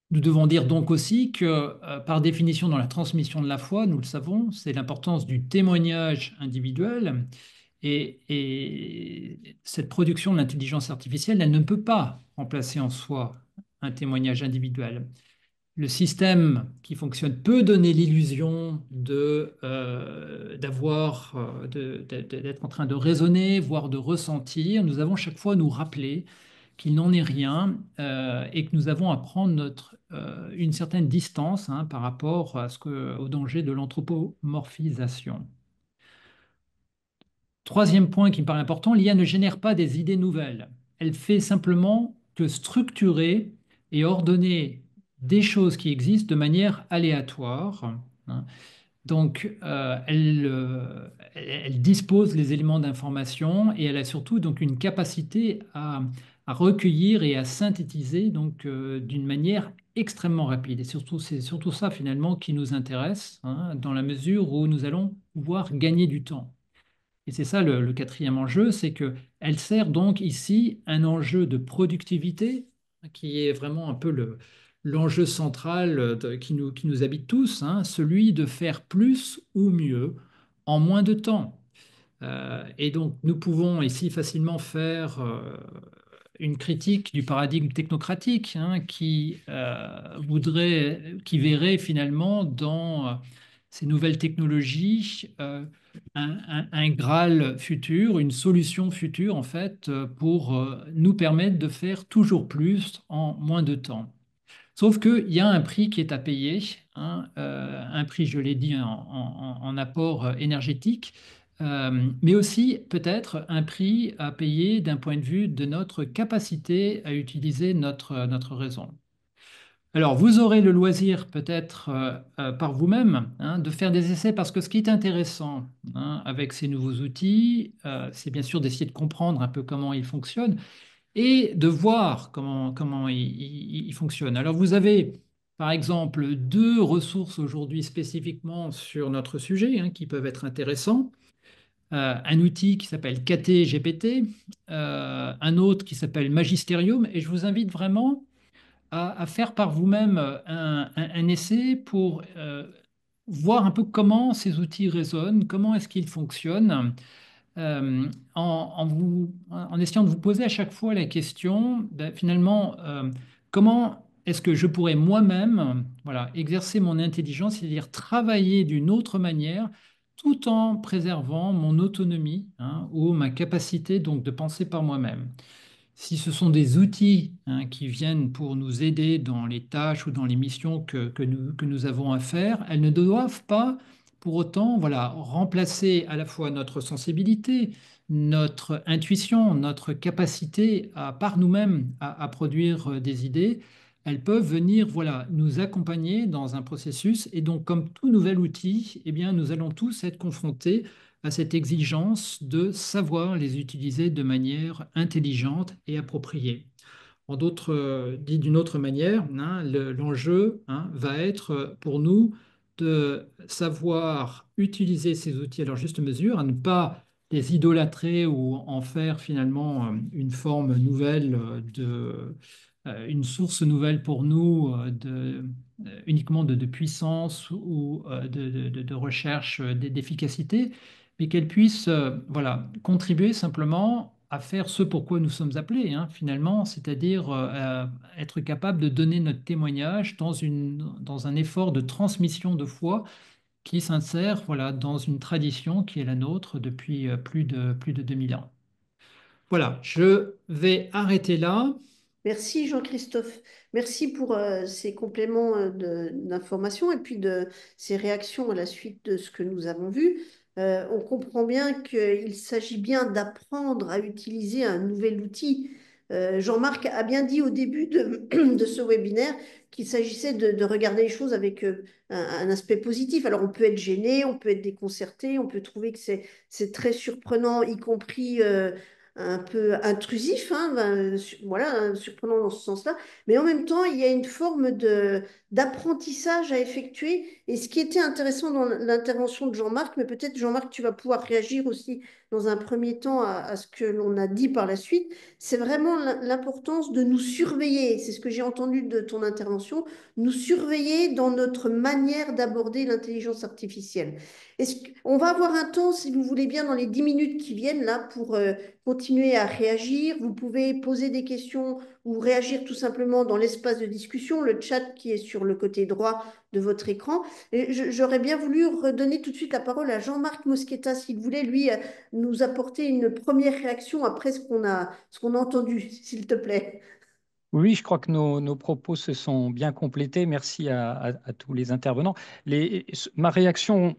Nous devons dire donc aussi que, par définition, dans la transmission de la foi, nous le savons, c'est l'importance du témoignage individuel. Et cette production de l'intelligence artificielle, elle ne peut pas remplacer en soi un témoignage individuel. Le système qui fonctionne peut donner l'illusion d'être en train de raisonner, voire de ressentir. Nous avons chaque fois à nous rappeler qu'il n'en est rien et que nous avons à prendre une certaine distance par rapport au danger de l'anthropomorphisation. Troisième point qui me paraît important, l'IA ne génère pas des idées nouvelles. Elle fait simplement que structurer et ordonner des choses qui existent de manière aléatoire. Donc, elle dispose les éléments d'information et elle a surtout donc une capacité à recueillir et à synthétiser donc d'une manière extrêmement rapide. Et surtout, c'est surtout ça finalement qui nous intéresse, dans la mesure où nous allons pouvoir gagner du temps. Et c'est ça le quatrième enjeu, c'est qu'elle sert donc ici un enjeu de productivité qui est vraiment un peu l'enjeu central qui nous habite tous, celui de faire plus ou mieux en moins de temps. Et donc nous pouvons ici facilement faire une critique du paradigme technocratique qui verrait finalement dans ces nouvelles technologies un Graal futur, une solution future en fait pour nous permettre de faire toujours plus en moins de temps. Sauf qu'il y a un prix qui est à payer, un prix, je l'ai dit, en apport énergétique, mais aussi peut-être un prix à payer d'un point de vue de notre capacité à utiliser notre raison. Alors, vous aurez le loisir peut-être par vous-même de faire des essais parce que ce qui est intéressant avec ces nouveaux outils, c'est bien sûr d'essayer de comprendre un peu comment ils fonctionnent et de voir comment ils fonctionnent. Alors, vous avez par exemple deux ressources aujourd'hui spécifiquement sur notre sujet qui peuvent être intéressants. Un outil qui s'appelle KT-GPT, un autre qui s'appelle Magisterium, et je vous invite vraiment à faire par vous-même un essai pour voir un peu comment ces outils résonnent, comment est-ce qu'ils fonctionnent, en essayant de vous poser à chaque fois la question, finalement, comment est-ce que je pourrais moi-même exercer mon intelligence, c'est-à-dire travailler d'une autre manière, tout en préservant mon autonomie ou ma capacité donc de penser par moi-même. Si ce sont des outils qui viennent pour nous aider dans les tâches ou dans les missions que nous avons à faire, elles ne doivent pas pour autant voilà, remplacer à la fois notre sensibilité, notre intuition, notre capacité par nous-mêmes à produire des idées. Elles peuvent venir voilà, nous accompagner dans un processus. Et donc, comme tout nouvel outil, eh bien, nous allons tous être confrontés à cette exigence de savoir les utiliser de manière intelligente et appropriée. Dit d'une autre manière, l'enjeu va être pour nous de savoir utiliser ces outils à leur juste mesure, à ne pas les idolâtrer ou en faire finalement une forme nouvelle une source nouvelle pour nous uniquement de puissance ou de recherche d'efficacité, mais qu'elle puisse voilà, contribuer simplement à faire ce pour quoi nous sommes appelés, finalement, c'est-à-dire être capable de donner notre témoignage dans un effort de transmission de foi qui s'insère voilà, dans une tradition qui est la nôtre depuis plus de 2000 ans. Voilà, je vais arrêter là. Merci Jean-Christophe. Merci pour ces compléments d'informations et puis de ces réactions à la suite de ce que nous avons vu. On comprend bien qu'il s'agit bien d'apprendre à utiliser un nouvel outil. Jean-Marc a bien dit au début de ce webinaire qu'il s'agissait de regarder les choses avec un aspect positif. Alors on peut être gêné, on peut être déconcerté, on peut trouver que c'est très surprenant, y compris un peu intrusif, voilà, surprenant dans ce sens-là. Mais en même temps, il y a une forme d'apprentissage à effectuer. Et ce qui était intéressant dans l'intervention de Jean-Marc, mais peut-être Jean-Marc, tu vas pouvoir réagir aussi dans un premier temps à ce que l'on a dit par la suite, c'est vraiment l'importance de nous surveiller. C'est ce que j'ai entendu de ton intervention, nous surveiller dans notre manière d'aborder l'intelligence artificielle. On va avoir un temps, si vous voulez bien, dans les 10 minutes qui viennent là, pour continuer à réagir. Vous pouvez poser des questions ou réagir tout simplement dans l'espace de discussion, le chat qui est sur le côté droit de votre écran. Et j'aurais bien voulu redonner tout de suite la parole à Jean-Marc Mosqueta, s'il voulait, lui, nous apporter une première réaction après ce qu'on a entendu, s'il te plaît. Oui, je crois que nos propos se sont bien complétés. Merci à tous les intervenants. Ma réaction,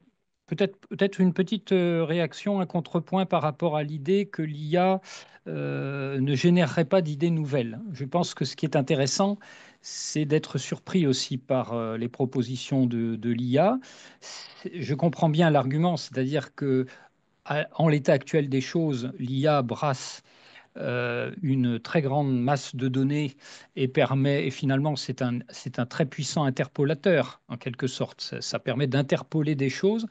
peut-être une petite réaction, un contrepoint par rapport à l'idée que l'IA ne générerait pas d'idées nouvelles. Je pense que ce qui est intéressant, c'est d'être surpris aussi par les propositions de l'IA. Je comprends bien l'argument, c'est-à-dire que en l'état actuel des choses, l'IA brasse une très grande masse de données et finalement c'est un très puissant interpolateur en quelque sorte. Ça permet d'interpoler des choses,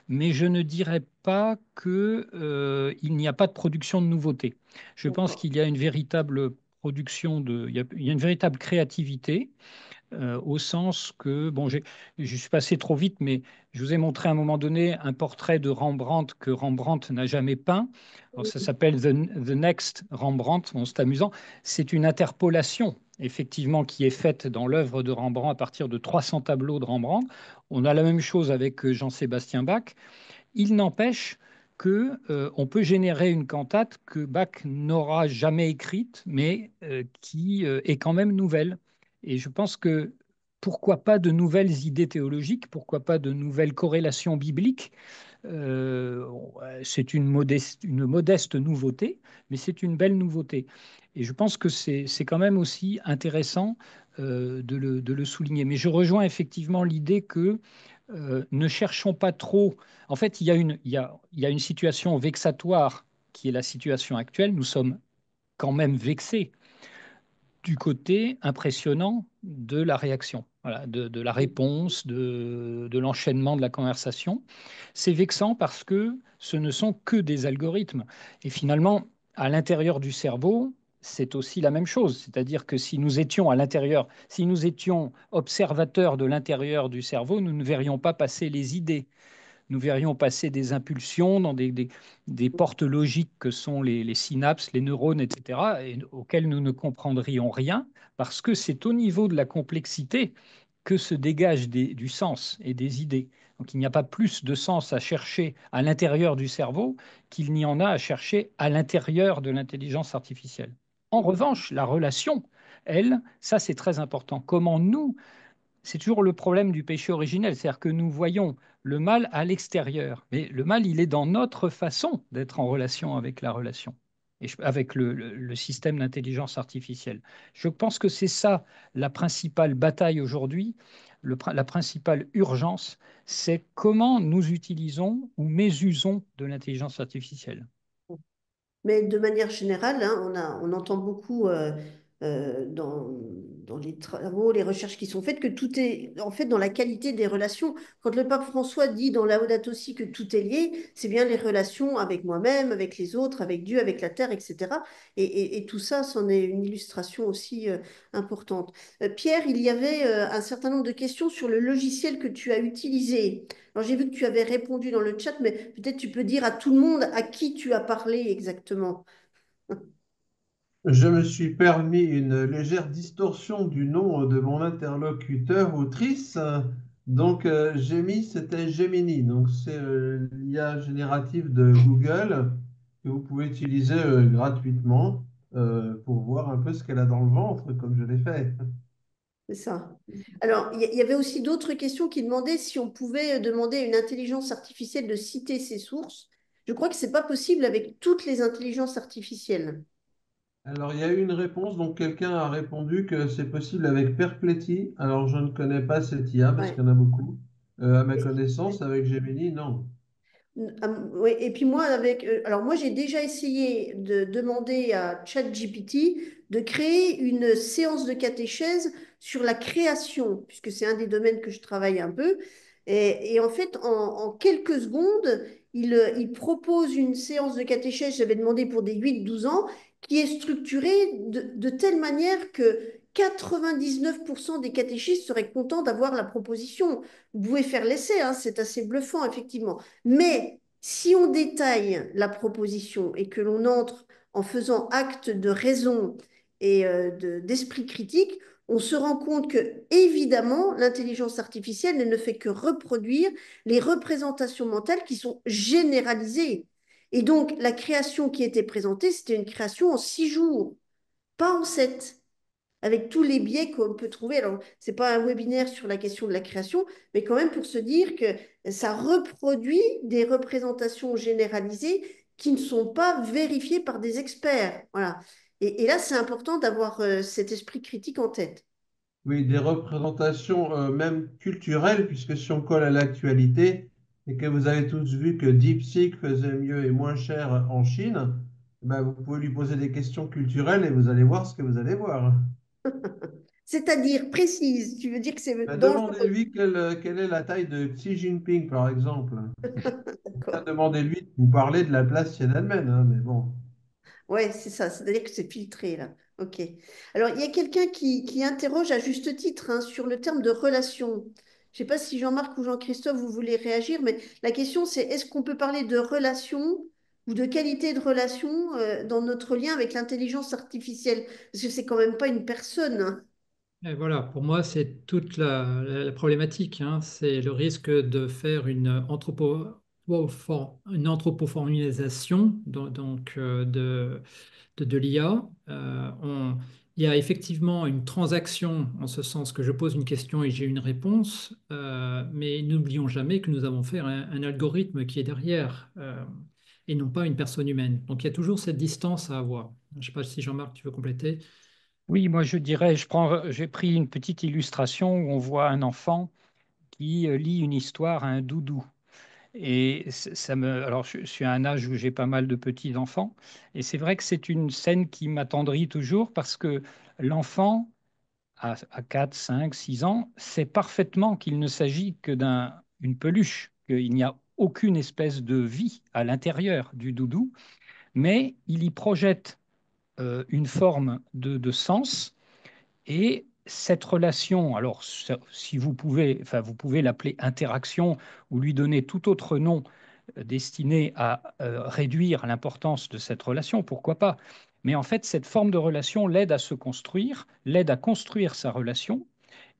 mais je ne dirais pas qu'il n'y a pas de production de nouveautés. Je pense D'accord. qu'il y a une véritable il y a une véritable créativité au sens que, bon, je suis passé trop vite, mais je vous ai montré à un moment donné un portrait de Rembrandt que Rembrandt n'a jamais peint. Alors, ça s'appelle The Next Rembrandt. Bon, c'est amusant. C'est une interpolation, effectivement, qui est faite dans l'œuvre de Rembrandt à partir de 300 tableaux de Rembrandt. On a la même chose avec Jean-Sébastien Bach. Il n'empêche que on peut générer une cantate que Bach n'aura jamais écrite, mais qui est quand même nouvelle. Et je pense que pourquoi pas de nouvelles idées théologiques, pourquoi pas de nouvelles corrélations bibliques. C'est une modeste nouveauté, mais c'est une belle nouveauté. Et je pense que c'est quand même aussi intéressant de le souligner. Mais je rejoins effectivement l'idée que ne cherchons pas trop. En fait, il y a une situation vexatoire qui est la situation actuelle. Nous sommes quand même vexés du côté impressionnant de la réaction, voilà, de la réponse, de l'enchaînement de la conversation. C'est vexant parce que ce ne sont que des algorithmes. Et finalement, à l'intérieur du cerveau, c'est aussi la même chose. C'est-à-dire que si nous étions à l'intérieur, si nous étions observateurs de l'intérieur du cerveau, nous ne verrions pas passer les idées, nous verrions passer des impulsions dans des portes logiques que sont les synapses, les neurones, etc., et auxquelles nous ne comprendrions rien, parce que c'est au niveau de la complexité que se dégage du sens et des idées. Donc il n'y a pas plus de sens à chercher à l'intérieur du cerveau qu'il n'y en a à chercher à l'intérieur de l'intelligence artificielle. En revanche, la relation, elle, ça c'est très important. Comment nous, c'est toujours le problème du péché originel, c'est-à-dire que nous voyons le mal à l'extérieur, mais le mal, il est dans notre façon d'être en relation avec la relation et avec le système d'intelligence artificielle. Je pense que c'est ça la principale bataille aujourd'hui, la principale urgence, c'est comment nous utilisons ou mésusons de l'intelligence artificielle. Mais de manière générale, hein, on entend beaucoup dans les travaux, les recherches qui sont faites, que tout est en fait dans la qualité des relations. Quand le pape François dit dans Laudato Si que tout est lié, c'est bien les relations avec moi-même, avec les autres, avec Dieu, avec la terre, etc. Et tout ça, c'en est une illustration aussi importante. Pierre, il y avait un certain nombre de questions sur le logiciel que tu as utilisé. Alors, j'ai vu que tu avais répondu dans le chat, mais peut-être tu peux dire à tout le monde à qui tu as parlé exactement. Je me suis permis une légère distorsion du nom de mon interlocuteur autrice. Donc, c'était Gemini. Donc, c'est l'IA générative de Google que vous pouvez utiliser gratuitement pour voir un peu ce qu'elle a dans le ventre, comme je l'ai fait. C'est ça. Alors, il y avait aussi d'autres questions qui demandaient si on pouvait demander à une intelligence artificielle de citer ses sources. Je crois que ce n'est pas possible avec toutes les intelligences artificielles. Alors, il y a eu une réponse. Donc, quelqu'un a répondu que c'est possible avec Perpleti. Alors, je ne connais pas cette IA parce Ouais. qu'il y en a beaucoup. À ma connaissance, avec Gemini, non. Oui, et puis moi, alors moi, j'ai déjà essayé de demander à ChatGPT de créer une séance de catéchèse sur la création, puisque c'est un des domaines que je travaille un peu. Et en fait, en quelques secondes, il propose une séance de catéchèse, j'avais demandé pour des 8-12 ans, qui est structurée de telle manière que 99% des catéchistes seraient contents d'avoir la proposition. Vous pouvez faire l'essai, hein, c'est assez bluffant, effectivement. Mais si on détaille la proposition et que l'on entre en faisant acte de raison et d'esprit critique, on se rend compte que, évidemment, l'intelligence artificielle ne fait que reproduire les représentations mentales qui sont généralisées. Et donc, la création qui était présentée, c'était une création en 6 jours, pas en 7 avec tous les biais qu'on peut trouver. Alors, ce n'est pas un webinaire sur la question de la création, mais quand même pour se dire que ça reproduit des représentations généralisées qui ne sont pas vérifiées par des experts. Voilà. Et là, c'est important d'avoir cet esprit critique en tête. Oui, des représentations même culturelles, puisque si on colle à l'actualité et que vous avez tous vu que DeepSeek faisait mieux et moins cher en Chine, ben, vous pouvez lui poser des questions culturelles et vous allez voir ce que vous allez voir. C'est-à-dire précise, tu veux dire que c'est Ben, dangereux. demandez-lui quelle est la taille de Xi Jinping, par exemple. D'accord. Demandez-lui de vous parler de la place Tiananmen, hein, mais bon. Ouais, c'est ça, c'est-à-dire que c'est filtré là. Ok. Alors, il y a quelqu'un qui interroge à juste titre hein, sur le terme de relation. Je ne sais pas si Jean-Marc ou Jean-Christophe, vous voulez réagir, mais la question c'est est-ce qu'on peut parler de relation ou de qualité de relation dans notre lien avec l'intelligence artificielle? Parce que c'est quand même pas une personne, hein. Et voilà, pour moi, c'est toute la problématique, hein. C'est le risque de faire une anthropoformisation de l'IA. Il y a effectivement une transaction en ce sens que je pose une question et j'ai une réponse, mais n'oublions jamais que nous avons fait un algorithme qui est derrière et non pas une personne humaine. Donc il y a toujours cette distance à avoir. Je ne sais pas si Jean-Marc, tu veux compléter? Oui, moi je dirais, j'ai pris une petite illustration où on voit un enfant qui lit une histoire à un doudou. Et alors je suis à un âge où j'ai pas mal de petits-enfants, et c'est vrai que c'est une scène qui m'attendrit toujours parce que l'enfant, à 4, 5, 6 ans, sait parfaitement qu'il ne s'agit que d'une peluche, qu'il n'y a aucune espèce de vie à l'intérieur du doudou, mais il y projette une forme de sens et cette relation, alors si vous pouvez, enfin vous pouvez l'appeler interaction ou lui donner tout autre nom destiné à réduire l'importance de cette relation, pourquoi pas? Mais en fait, cette forme de relation l'aide à se construire, l'aide à construire sa relation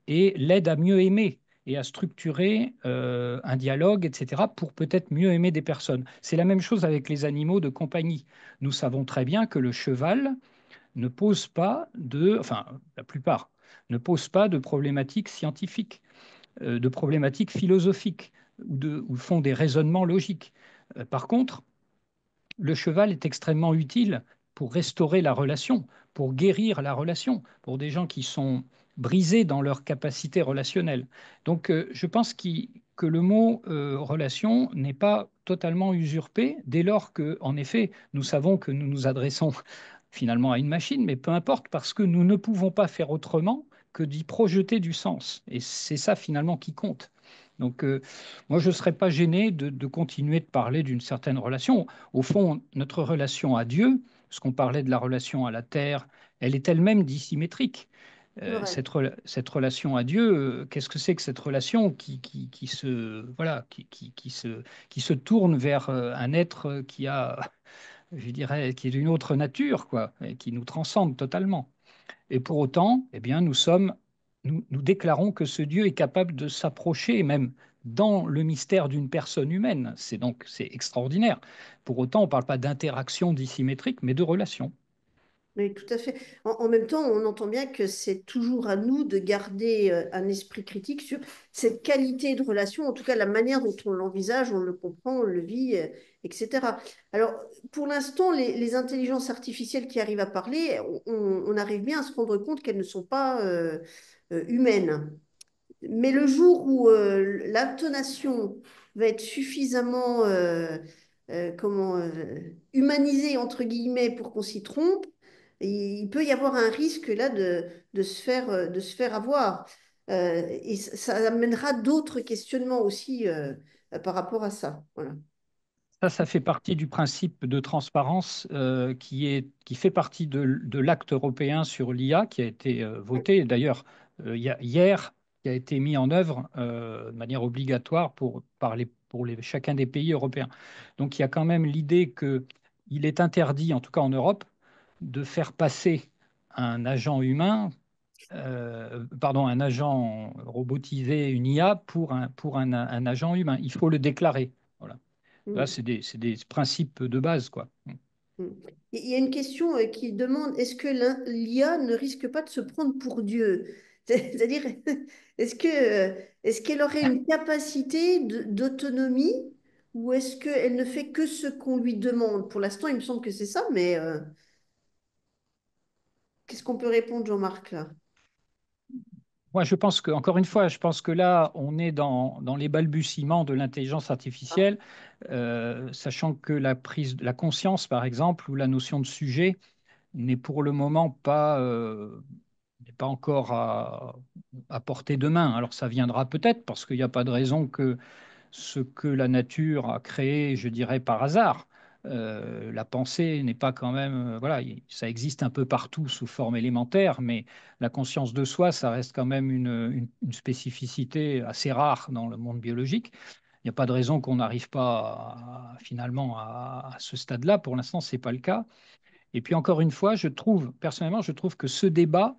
et l'aide à mieux aimer et à structurer un dialogue, etc., pour peut-être mieux aimer des personnes. C'est la même chose avec les animaux de compagnie. Nous savons très bien que le cheval ne posent pas enfin la plupart, ne posent pas de problématiques scientifiques, de problématiques philosophiques ou font des raisonnements logiques. Par contre, le cheval est extrêmement utile pour restaurer la relation, pour guérir la relation, pour des gens qui sont brisés dans leur capacité relationnelle. Donc, je pense que le mot relation n'est pas totalement usurpé dès lors que, en effet, nous savons que nous nous adressons finalement à une machine, mais peu importe, parce que nous ne pouvons pas faire autrement que d'y projeter du sens. Et c'est ça finalement qui compte. Donc, moi, je ne serais pas gêné de continuer de parler d'une certaine relation. Au fond, notre relation à Dieu, parce qu'on parlait de la relation à la terre, elle est elle-même dissymétrique. C'est vrai. Cette relation à Dieu, qu'est-ce que c'est que cette relation voilà, qui se tourne vers un être qui a, je dirais, qui est d'une autre nature, quoi, et qui nous transcende totalement. Et pour autant, eh bien, nous déclarons que ce Dieu est capable de s'approcher, même dans le mystère d'une personne humaine. C'est extraordinaire. Pour autant, on ne parle pas d'interaction dissymétrique, mais de relation. Oui, tout à fait. En même temps, on entend bien que c'est toujours à nous de garder un esprit critique sur cette qualité de relation, en tout cas la manière dont on l'envisage, on le comprend, on le vit, etc. Alors, pour l'instant, les intelligences artificielles qui arrivent à parler, on arrive bien à se rendre compte qu'elles ne sont pas humaines. Mais le jour où l'intonation va être suffisamment humanisée, entre guillemets, pour qu'on s'y trompe, il peut y avoir un risque là de se faire avoir. Et ça amènera d'autres questionnements aussi par rapport à ça. Voilà. Ça fait partie du principe de transparence qui fait partie de l'acte européen sur l'IA qui a été voté. D'ailleurs, hier, qui a été mis en œuvre de manière obligatoire pour chacun des pays européens. Donc, il y a quand même l'idée qu'il est interdit, en tout cas en Europe, de faire passer un agent humain, pardon, un agent robotisé, une IA, pour un agent humain. Il faut le déclarer. Voilà. Là, Mm. c'est des principes de base, quoi. Mm. Il y a une question qui demande, est-ce que l'IA ne risque pas de se prendre pour Dieu? C'est-à-dire, est-ce qu'elle aurait une capacité d'autonomie ou est-ce qu'elle ne fait que ce qu'on lui demande? Pour l'instant, il me semble que c'est ça, mais qu'est-ce qu'on peut répondre, Jean-Marc, là? Moi, encore une fois, je pense que là, on est dans les balbutiements de l'intelligence Ah, artificielle, sachant que la conscience, par exemple, ou la notion de sujet n'est pour le moment n'est pas encore à portée de main. Alors, ça viendra peut-être, parce qu'il n'y a pas de raison que ce que la nature a créé, je dirais, par hasard. La pensée n'est pas quand même, voilà, ça existe un peu partout sous forme élémentaire, mais la conscience de soi, ça reste quand même une spécificité assez rare dans le monde biologique. Il n'y a pas de raison qu'on n'arrive pas finalement à ce stade-là. Pour l'instant, ce n'est pas le cas. Et puis encore une fois, personnellement, je trouve que ce débat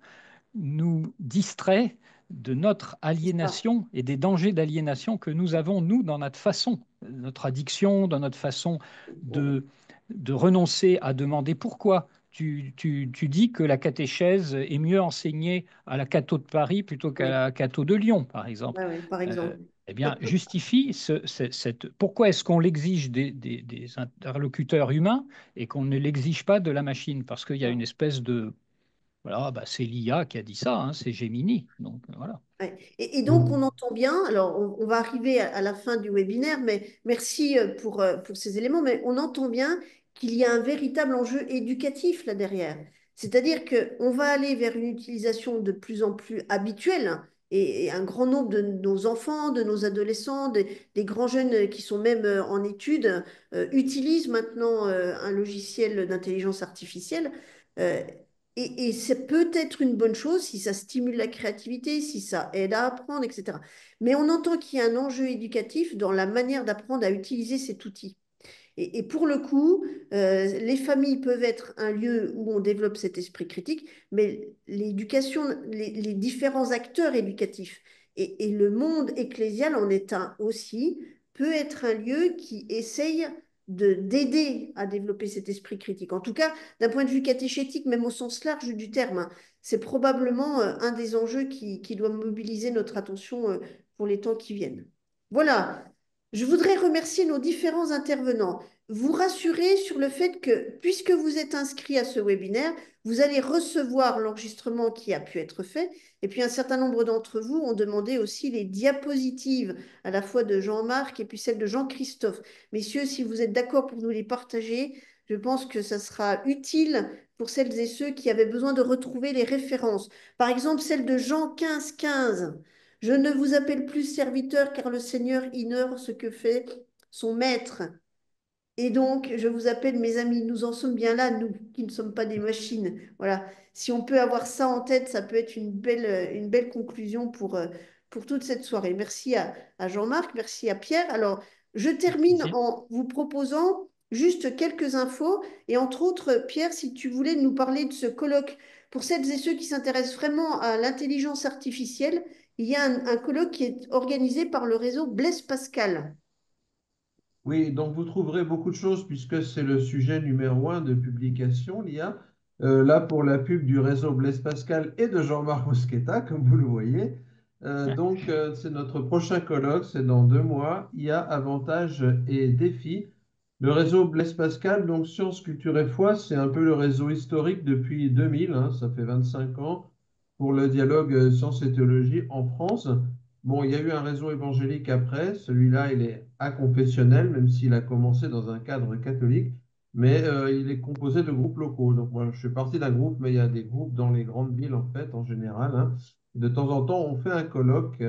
nous distrait de notre c'est ça. aliénation et des dangers d'aliénation que nous avons, nous, dans notre façon, notre addiction, dans notre façon de, de renoncer à demander pourquoi. Tu dis que la catéchèse est mieux enseignée à la Catho de Paris plutôt qu'à Oui, la Catho de Lyon, par exemple. ouais, ouais, par Euh, exemple. eh bien, justifie pourquoi est-ce qu'on l'exige des interlocuteurs humains et qu'on ne l'exige pas de la machine? Parce qu'il y a une espèce de voilà, bah, c'est l'IA qui a dit ça, hein, c'est Gemini. Donc voilà. Ouais. Et donc, on entend bien, alors on va arriver à la fin du webinaire, mais merci pour ces éléments, mais on entend bien qu'il y a un véritable enjeu éducatif là derrière. C'est-à-dire qu'on va aller vers une utilisation de plus en plus habituelle et un grand nombre de nos enfants, de nos adolescents, des grands jeunes qui sont même en études utilisent maintenant un logiciel d'intelligence artificielle. Euh, et c'est peut-être une bonne chose si ça stimule la créativité, si ça aide à apprendre, etc. Mais on entend qu'il y a un enjeu éducatif dans la manière d'apprendre à utiliser cet outil. Et pour le coup, les familles peuvent être un lieu où on développe cet esprit critique, mais l'éducation, les différents acteurs éducatifs et le monde ecclésial en est un aussi, peut être un lieu qui essaye d'aider à développer cet esprit critique. En tout cas, d'un point de vue catéchétique, même au sens large du terme, hein, c'est probablement un des enjeux qui doit mobiliser notre attention pour les temps qui viennent. Voilà, je voudrais remercier nos différents intervenants. Vous rassurer sur le fait que, puisque vous êtes inscrit à ce webinaire, vous allez recevoir l'enregistrement qui a pu être fait. Et puis, un certain nombre d'entre vous ont demandé aussi les diapositives, à la fois de Jean-Marc et puis celles de Jean-Christophe. Messieurs, si vous êtes d'accord pour nous les partager, je pense que ça sera utile pour celles et ceux qui avaient besoin de retrouver les références. Par exemple, celle de Jean 15, 15. Je ne vous appelle plus serviteur car le Seigneur ignore ce que fait son maître. Et donc, je vous appelle mes amis, nous en sommes bien là, nous, qui ne sommes pas des machines. Voilà. Si on peut avoir ça en tête, ça peut être une belle conclusion pour toute cette soirée. Merci à Jean-Marc, merci à Pierre. Alors, je termine Plaisir. en vous proposant juste quelques infos. Et entre autres, Pierre, si tu voulais nous parler de ce colloque, pour celles et ceux qui s'intéressent vraiment à l'intelligence artificielle, il y a un colloque qui est organisé par le réseau Blaise Pascal. Oui, donc vous trouverez beaucoup de choses puisque c'est le sujet numéro un de publication, l'IA. Là, pour la pub du réseau Blaise Pascal et de Jean-Marc Mosqueta, comme vous le voyez. C'est notre prochain colloque, c'est dans 2 mois. IA, avantages et défis. Le réseau Blaise Pascal, donc Sciences, Culture et Foi, c'est un peu le réseau historique depuis 2000, hein, ça fait 25 ans, pour le dialogue sciences et théologie en France. Bon, il y a eu un réseau évangélique après, celui-là, il est aconfessionnel, même s'il a commencé dans un cadre catholique, mais il est composé de groupes locaux. Donc, moi, je suis parti d'un groupe, mais il y a des groupes dans les grandes villes, en fait, en général, hein. De temps en temps, on fait un colloque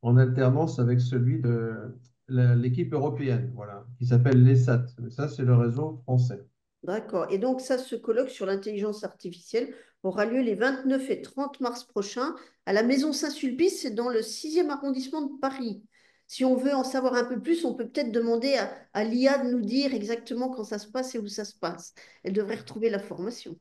en alternance avec celui de l'équipe européenne, voilà, qui s'appelle l'ESAT. Ça, c'est le réseau français. D'accord. Et donc, ça, ce colloque sur l'intelligence artificielle aura lieu les 29 et 30 mars prochains à la Maison Saint-Sulpice, c'est dans le 6e arrondissement de Paris. Si on veut en savoir un peu plus, on peut peut-être demander à l'IA de nous dire exactement quand ça se passe et où ça se passe. Elle devrait retrouver la formation.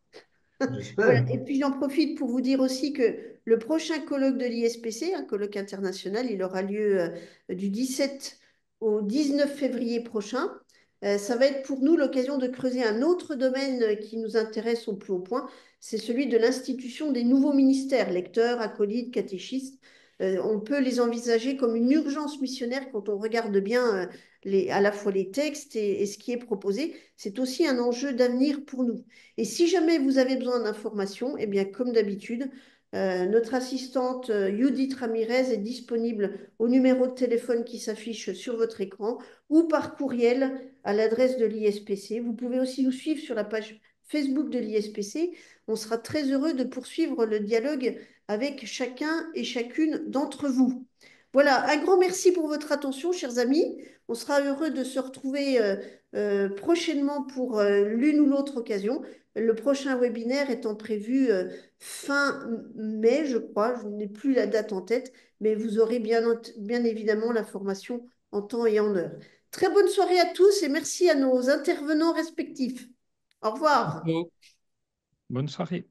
Voilà. J'espère. Et puis j'en profite pour vous dire aussi que le prochain colloque de l'ISPC, un colloque international, il aura lieu du 17 au 19 février prochain. Ça va être pour nous l'occasion de creuser un autre domaine qui nous intéresse au plus haut point, c'est celui de l'institution des nouveaux ministères, lecteurs, acolytes, catéchistes. On peut les envisager comme une urgence missionnaire quand on regarde bien à la fois les textes et ce qui est proposé. C'est aussi un enjeu d'avenir pour nous. Et si jamais vous avez besoin d'informations, eh bien, comme d'habitude, notre assistante Judith Ramirez est disponible au numéro de téléphone qui s'affiche sur votre écran ou par courriel à l'adresse de l'ISPC. Vous pouvez aussi nous suivre sur la page Facebook de l'ISPC. On sera très heureux de poursuivre le dialogue avec chacun et chacune d'entre vous. Voilà, un grand merci pour votre attention, chers amis. On sera heureux de se retrouver prochainement pour l'une ou l'autre occasion. Le prochain webinaire étant prévu fin mai, je crois. Je n'ai plus la date en tête, mais vous aurez bien évidemment l'information en temps et en heure. Très bonne soirée à tous et merci à nos intervenants respectifs. Au revoir. Bonne soirée.